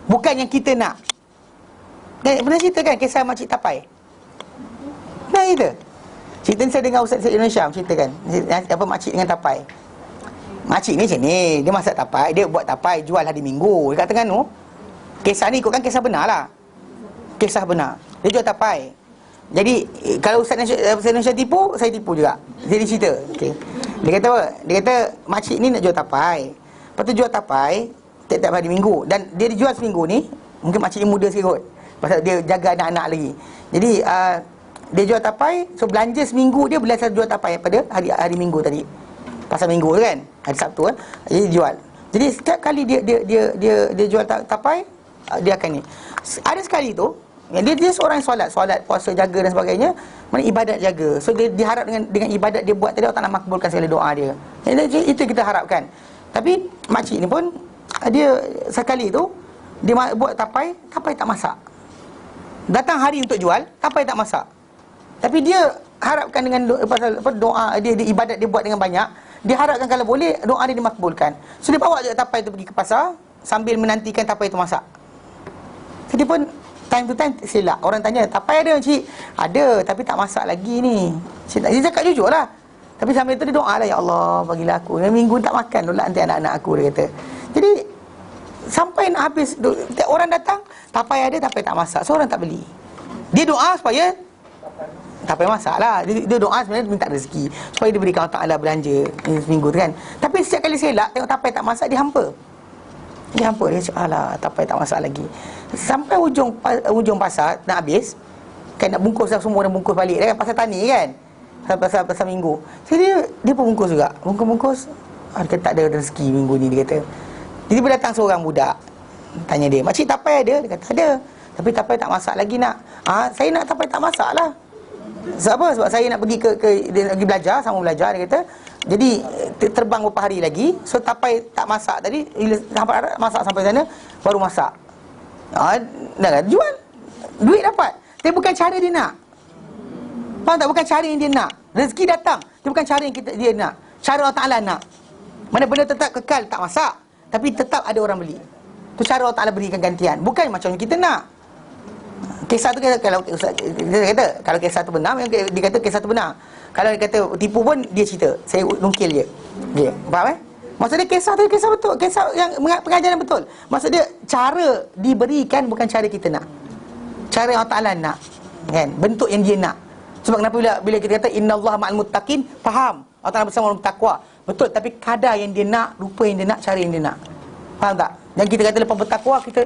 Bukan yang kita nak. Dan pernah cerita kan kisah Makcik Tapai? Nah kita cerita ni saya dengar Ustaz Indonesia ceritakan apa makcik dengan tapai. Makcik ni macam ni, dia masak tapai, dia buat tapai jual hari Minggu dekat Terengganu. Kisah ni ikutkan kisah benar lah. Kisah benar. Dia jual tapai. Jadi kalau Ustaz Indonesia tipu, saya tipu juga. Jadi cerita. Okey. Dia kata apa? Dia kata makcik ni nak jual tapai. Lepas tu jual tapai tiap-tiap hari Minggu. Dan dia dijual seminggu ni, mungkin makcik ni muda sikit kot, pasal dia jaga anak-anak lagi. Jadi dia jual tapai, so belanja seminggu dia belajar jual tapai pada hari Minggu tadi. Pasal Minggu tu kan, hari Sabtu kan. Jadi jual. Jadi setiap kali dia jual tapai, dia akan ni. Ada sekali tu dia seorang yang solat, puasa, jaga dan sebagainya, mana ibadat jaga. So dia diharap dengan ibadat dia buat tadi, Allah Ta'ala makbulkan segala doa dia. Itu kita harapkan. Tapi makcik ni pun dia sekali tu dia buat tapai tak masak. Datang hari untuk jual, tapai tak masak. Tapi dia harapkan dengan pasal doa dia ibadat dia buat dengan banyak, dia harapkan kalau boleh doa dia dimakbulkan. So dia bawa je tapai tu pergi ke pasar sambil menantikan tapai tu masak. Jadi pun time to time silap. Orang tanya, tapai ada cik? Ada, tapi tak masak lagi ni. Dia cakap jujur lah. Tapi sambil tu dia doa lah, ya Allah bagilah aku, minggu tak makan tolak nanti anak-anak aku, dia kata. Jadi sampai nak habis, orang datang, tapai ada, tapai tak masak, so orang tak beli. Dia doa supaya tapai masak lah. Dia doa sebenarnya minta rezeki supaya diberikan Allah Ta'ala belanja seminggu tu kan. Tapi setiap kali selak tengok tapai tak masak, dia hampa. Dia cakap, alah tapai tak masak lagi. Sampai ujung pasar nak habis kan, nak bungkus dah, semua dah bungkus balik kan, pasal tani kan, pasal minggu. Jadi dia pun bungkus juga. Bungkus dia kata tak ada rezeki minggu ni, dia kata. Jadi bila datang seorang budak, tanya dia, makcik tapai ada? Dia kata ada, tapi tapai tak masak lagi nak. Saya nak tapai tak masak lah. Sebab saya nak pergi dia pergi belajar, sama belajar, dia kata. Jadi terbang beberapa hari lagi, so tapai tak masak tadi, sampai masak sampai sana baru masak. Dah kan jual, duit dapat. Tapi bukan cara dia nak. Faham tak? Bukan cara yang dia nak. Rezeki datang, dia bukan cara yang dia nak. Cara Allah Ta'ala nak. Mana benda tetap kekal, tak masak, tapi tetap ada orang beli. Tu cara Allah Ta'ala berikan gantian. Bukan macam kita nak. Kisah tu kalau kisah tu benar, dia kata kisah tu benar. Kalau dia kata tipu pun dia cerita, saya nungkil je. Okay, faham Maksud dia kisah tu kisah betul, kisah yang pengajaran betul. Maksud dia cara diberikan bukan cara kita nak. Cara Allah Ta'ala nak. Kan? Bentuk yang dia nak. Sebab kenapa bila kita kata innallaha ma'al muttaqin, faham Allah Ta'ala bersama orang bertakwa. Betul, tapi kadar yang dia nak, rupa yang dia nak, cara yang dia nak. Faham tak? Dan kita kata lepas bertakwa, kita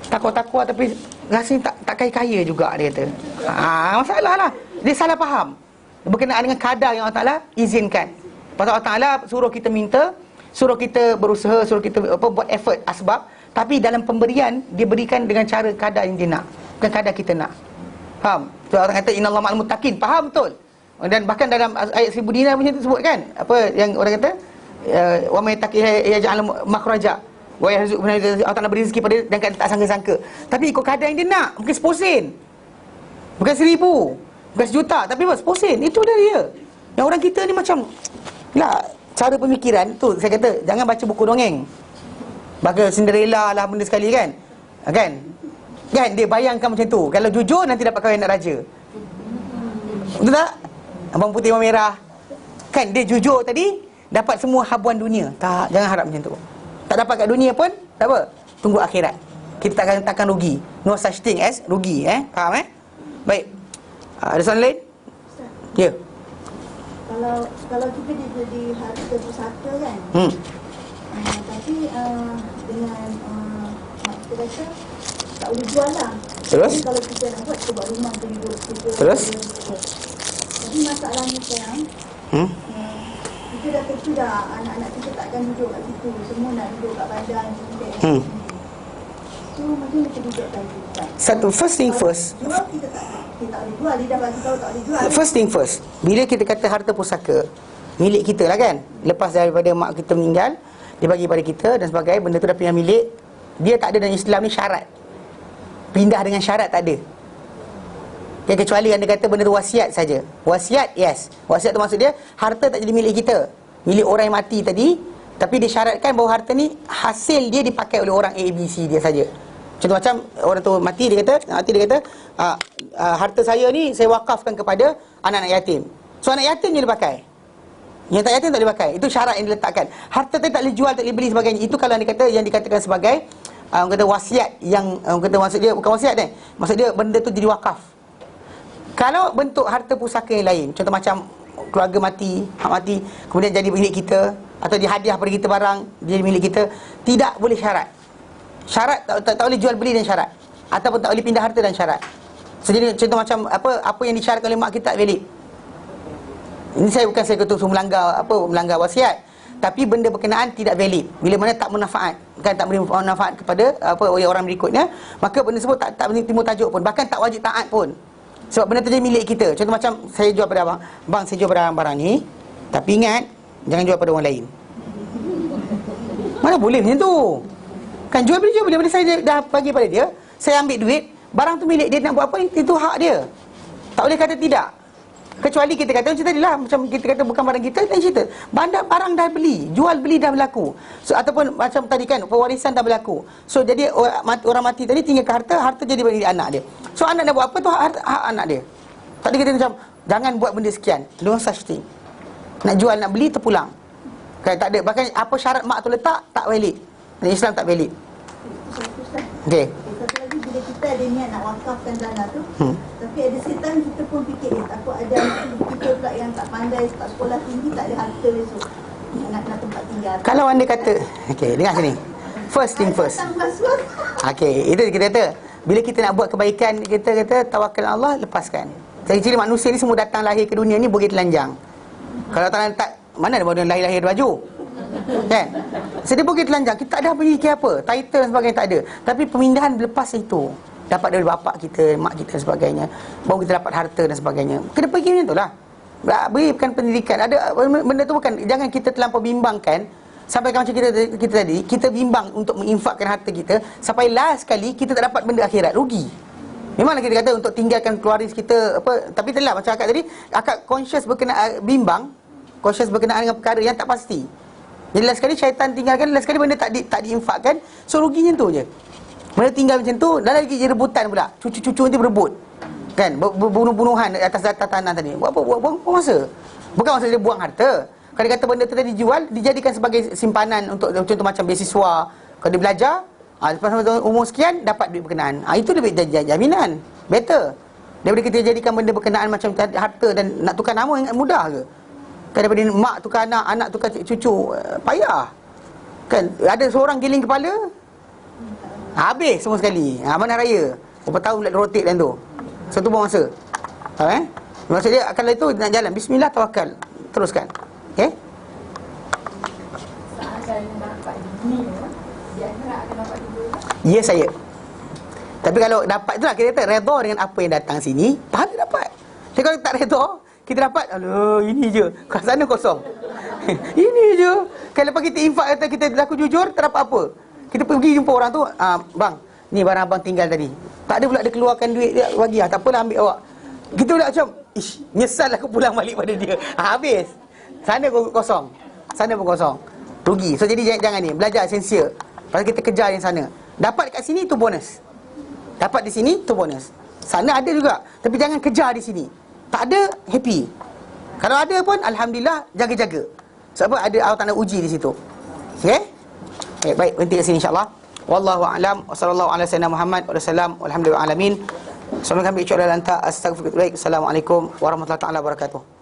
takwa-takwa tapi rasanya tak kaya-kaya juga, dia kata. Masalah lah. Dia salah faham berkenaan dengan kadar yang Allah Ta'ala izinkan. Pasal Allah Ta'ala suruh kita minta, suruh kita berusaha, suruh kita buat effort, asbab. Tapi dalam pemberian, dia berikan dengan cara kadar yang dia nak, bukan kadar kita nak. Faham? So orang kata innallaha ma'al muttaqin, faham betul. Dan bahkan dalam ayat 1000 dinar macam tu sebut kan, apa yang orang kata wa may yattaqi yaj'al makhraja wa yarzuqhu min haythu Allah Ta'ala beri rezeki pada dia dan tak sangka-sangka. Tapi ikut kadar yang dia nak, mungkin 10 sen, bukan 1000, bukan 1 juta, tapi 10 sen. Itu dah dia. Yang orang kita ni macam lah, cara pemikiran tu, saya kata jangan baca buku dongeng. Baca Cinderella lah benda sekali kan. Kan? Dia bayangkan macam tu. Kalau jujur nanti dapat kahwin anak raja. Betul tak? Abang putih abang merah. Kan dia jujur tadi dapat semua habuan dunia. Tak, jangan harap macam tu. Tak dapat kat dunia pun tak apa. Tunggu akhirat. Kita takkan rugi. No such thing as rugi, faham Baik. Ada soalan lain? Ya. Kalau kita jadi harta pusaka kan. Tapi dengan kita rasa tak boleh jual lah. Terus? Jadi kalau kita nak buat, kita buat rumah kita hidup kita. Terus? Tapi masalahnya sekarang kita dah tentu dah, anak-anak kita takkan duduk kat situ. Semua nak duduk kat badan. So macam kita duduk lagi. Satu, first thing first. Jual kita tak boleh jual. Dia dah bagi tahu tak boleh jual. First thing first, bila kita kata harta pusaka milik kita lah kan, lepas daripada mak kita meninggal, dia bagi pada kita dan sebagainya, benda tu dah punya milik. Dia tak ada dalam Islam ni syarat. Pindah dengan syarat tak ada. Kecuali anda kata benda tu wasiat saja. Wasiat, yes. Wasiat tu maksud dia harta tak jadi milik kita, milik orang yang mati tadi. Tapi disyaratkan bahawa harta ni hasil dia dipakai oleh orang A, B, C dia saja. Contoh macam orang tu mati, dia kata harta saya ni saya wakafkan kepada anak-anak yatim. So anak yatim je dia pakai. Yang tak yatim tak boleh pakai. Itu syarat yang diletakkan. Harta tadi tak boleh jual, tak boleh beli sebagainya. Itu kalau yang dikatakan sebagai orang kata wasiat, yang orang kata maksud dia bukan wasiat ni. Maksud dia benda tu jadi wakaf. Kalau bentuk harta pusaka yang lain, contoh macam keluarga mati, hak mati, kemudian jadi milik kita, atau dihadiah pada kita barang, jadi milik kita, tidak boleh syarat. Syarat tak boleh jual beli dan syarat, ataupun tak boleh pindah harta dan syarat. So, jadi contoh macam apa yang disyaratkan oleh mak kita tak valid. Ini saya bukan saya kata melanggar wasiat, tapi benda berkenaan tidak valid. Bila mana tak bermanfaat, kan tak beri manfaat kepada orang berikutnya, maka benda tersebut tak timbul tajuk pun, bahkan tak wajib taat pun. Sebab benda tu jadi milik kita. Contoh macam saya jual pada abang, saya jual barang ni, tapi ingat jangan jual pada orang lain. Mana boleh macam tu? Kan jual beli bila saya dah bagi pada dia, saya ambil duit, barang tu milik dia, nak buat apa itu hak dia. Tak boleh kata tidak. Kecuali kita kata macam tadi lah, macam kita kata bukan barang kita, dan cerita barang dah beli, jual beli dah berlaku. So, ataupun macam tadi kan, pewarisan dah berlaku. So jadi orang mati tadi tinggalkan harta jadi bagi anak dia. So anak nak buat apa tu hak anak dia. Tak ada kata macam jangan buat benda sekian, no such thing. Nak jual nak beli terpulang. Kan tak ada, bahkan apa syarat mak tu letak tak valid. Islam tak valid. Okey. Satu lagi, bila kita ada niat nak wakafkan dana tu, tapi ada setan kita pun fikir takut ada kita pula yang tak pandai, tak sekolah tinggi, tak ada harta besok nak tempat tinggal. Kalau anda kata, okey, dengar sini. First thing first. Okey, itu kita kata bila kita nak buat kebaikan, kita kata tawakal Allah, lepaskan. Ciri-ciri manusia ni semua datang lahir ke dunia ni boleh telanjang. Kalau tak mana ada orang lahir baju. Kan? So dia boleh telanjang. Kita tak ada fikir apa, title dan sebagainya tak ada. Tapi pemindahan lepas itu dapat dari bapak kita, mak kita dan sebagainya, baru kita dapat harta dan sebagainya. Kena pergi macam itulah. Berikan pendidikan. Ada benda tu bukan, jangan kita terlampau bimbangkan. Sampai macam kita tadi, kita bimbang untuk menginfakkan harta kita sampai last sekali kita tak dapat benda akhirat, rugi. Memanglah kita kata untuk tinggalkan keluarga kita tapi telah macam akak tadi, akak conscious berkenaan conscious berkenaan dengan perkara yang tak pasti. Jadi last sekali syaitan tinggalkan, last sekali benda tak diinfakkan, so ruginya tu je. Benda tinggal macam tu, dah lagi je rebutan pula. Cucu-cucu nanti berebut. Kan? Bunuh-bunuhan atas data tanah tadi. Buat apa? Buang masa. Bukan masa dia buang harta. Kalau dia kata benda tu tadi dijual, dijadikan sebagai simpanan untuk contoh macam beasiswa. Kalau dia belajar, lepas umur sekian dapat duit berkenaan. Itu lebih jaminan. Better. Daripada kita jadikan benda berkenaan macam harta dan nak tukar nama ingat mudah ke? Kan daripada mak tukar anak, anak tukar cucu, payah. Kan ada seorang giling kepala, habis semua sekali. Mana raya? Berapa tahun nak rotate dan tu. So tu buang masa. Tahu maksud dia kalau itu nak jalan bismillah tawakal. Teruskan. Okey? Ya saya. Tapi kalau dapat itulah kita kata redha dengan apa yang datang sini, pahala dapat. Tapi kalau tak redha, kita dapat ini je. Kat sana kosong. Ini je. Kalau lepas kita infak kata kita berlaku jujur, tak dapat apa. Kita pergi jumpa orang tu, bang, ni barang abang tinggal tadi. Tak ada pula dia keluarkan duit dia bagi. Tak apalah ambil awak. Kita pula macam, nyesal aku pulang balik pada dia. Habis. Sana kosong. Sana pun kosong. Rugi. So jadi jangan ni, belajar esensial. Pasal kita kejar yang sana. Dapat kat sini tu bonus. Dapat di sini tu bonus. Sana ada juga, tapi jangan kejar di sini. Tak ada, happy. Kalau ada pun alhamdulillah, jaga-jaga. Sebab ada Allah Taala uji di situ. Okey? Baik, berhenti kat sini insya-Allah. Wallahu a'lam. Wassallallahu ala sayyidina Muhammad wa sallam. Walhamdulillahi alamin. Assalamualaikum warahmatullahi wabarakatuh. Assalamualaikum warahmatullahi wabarakatuh.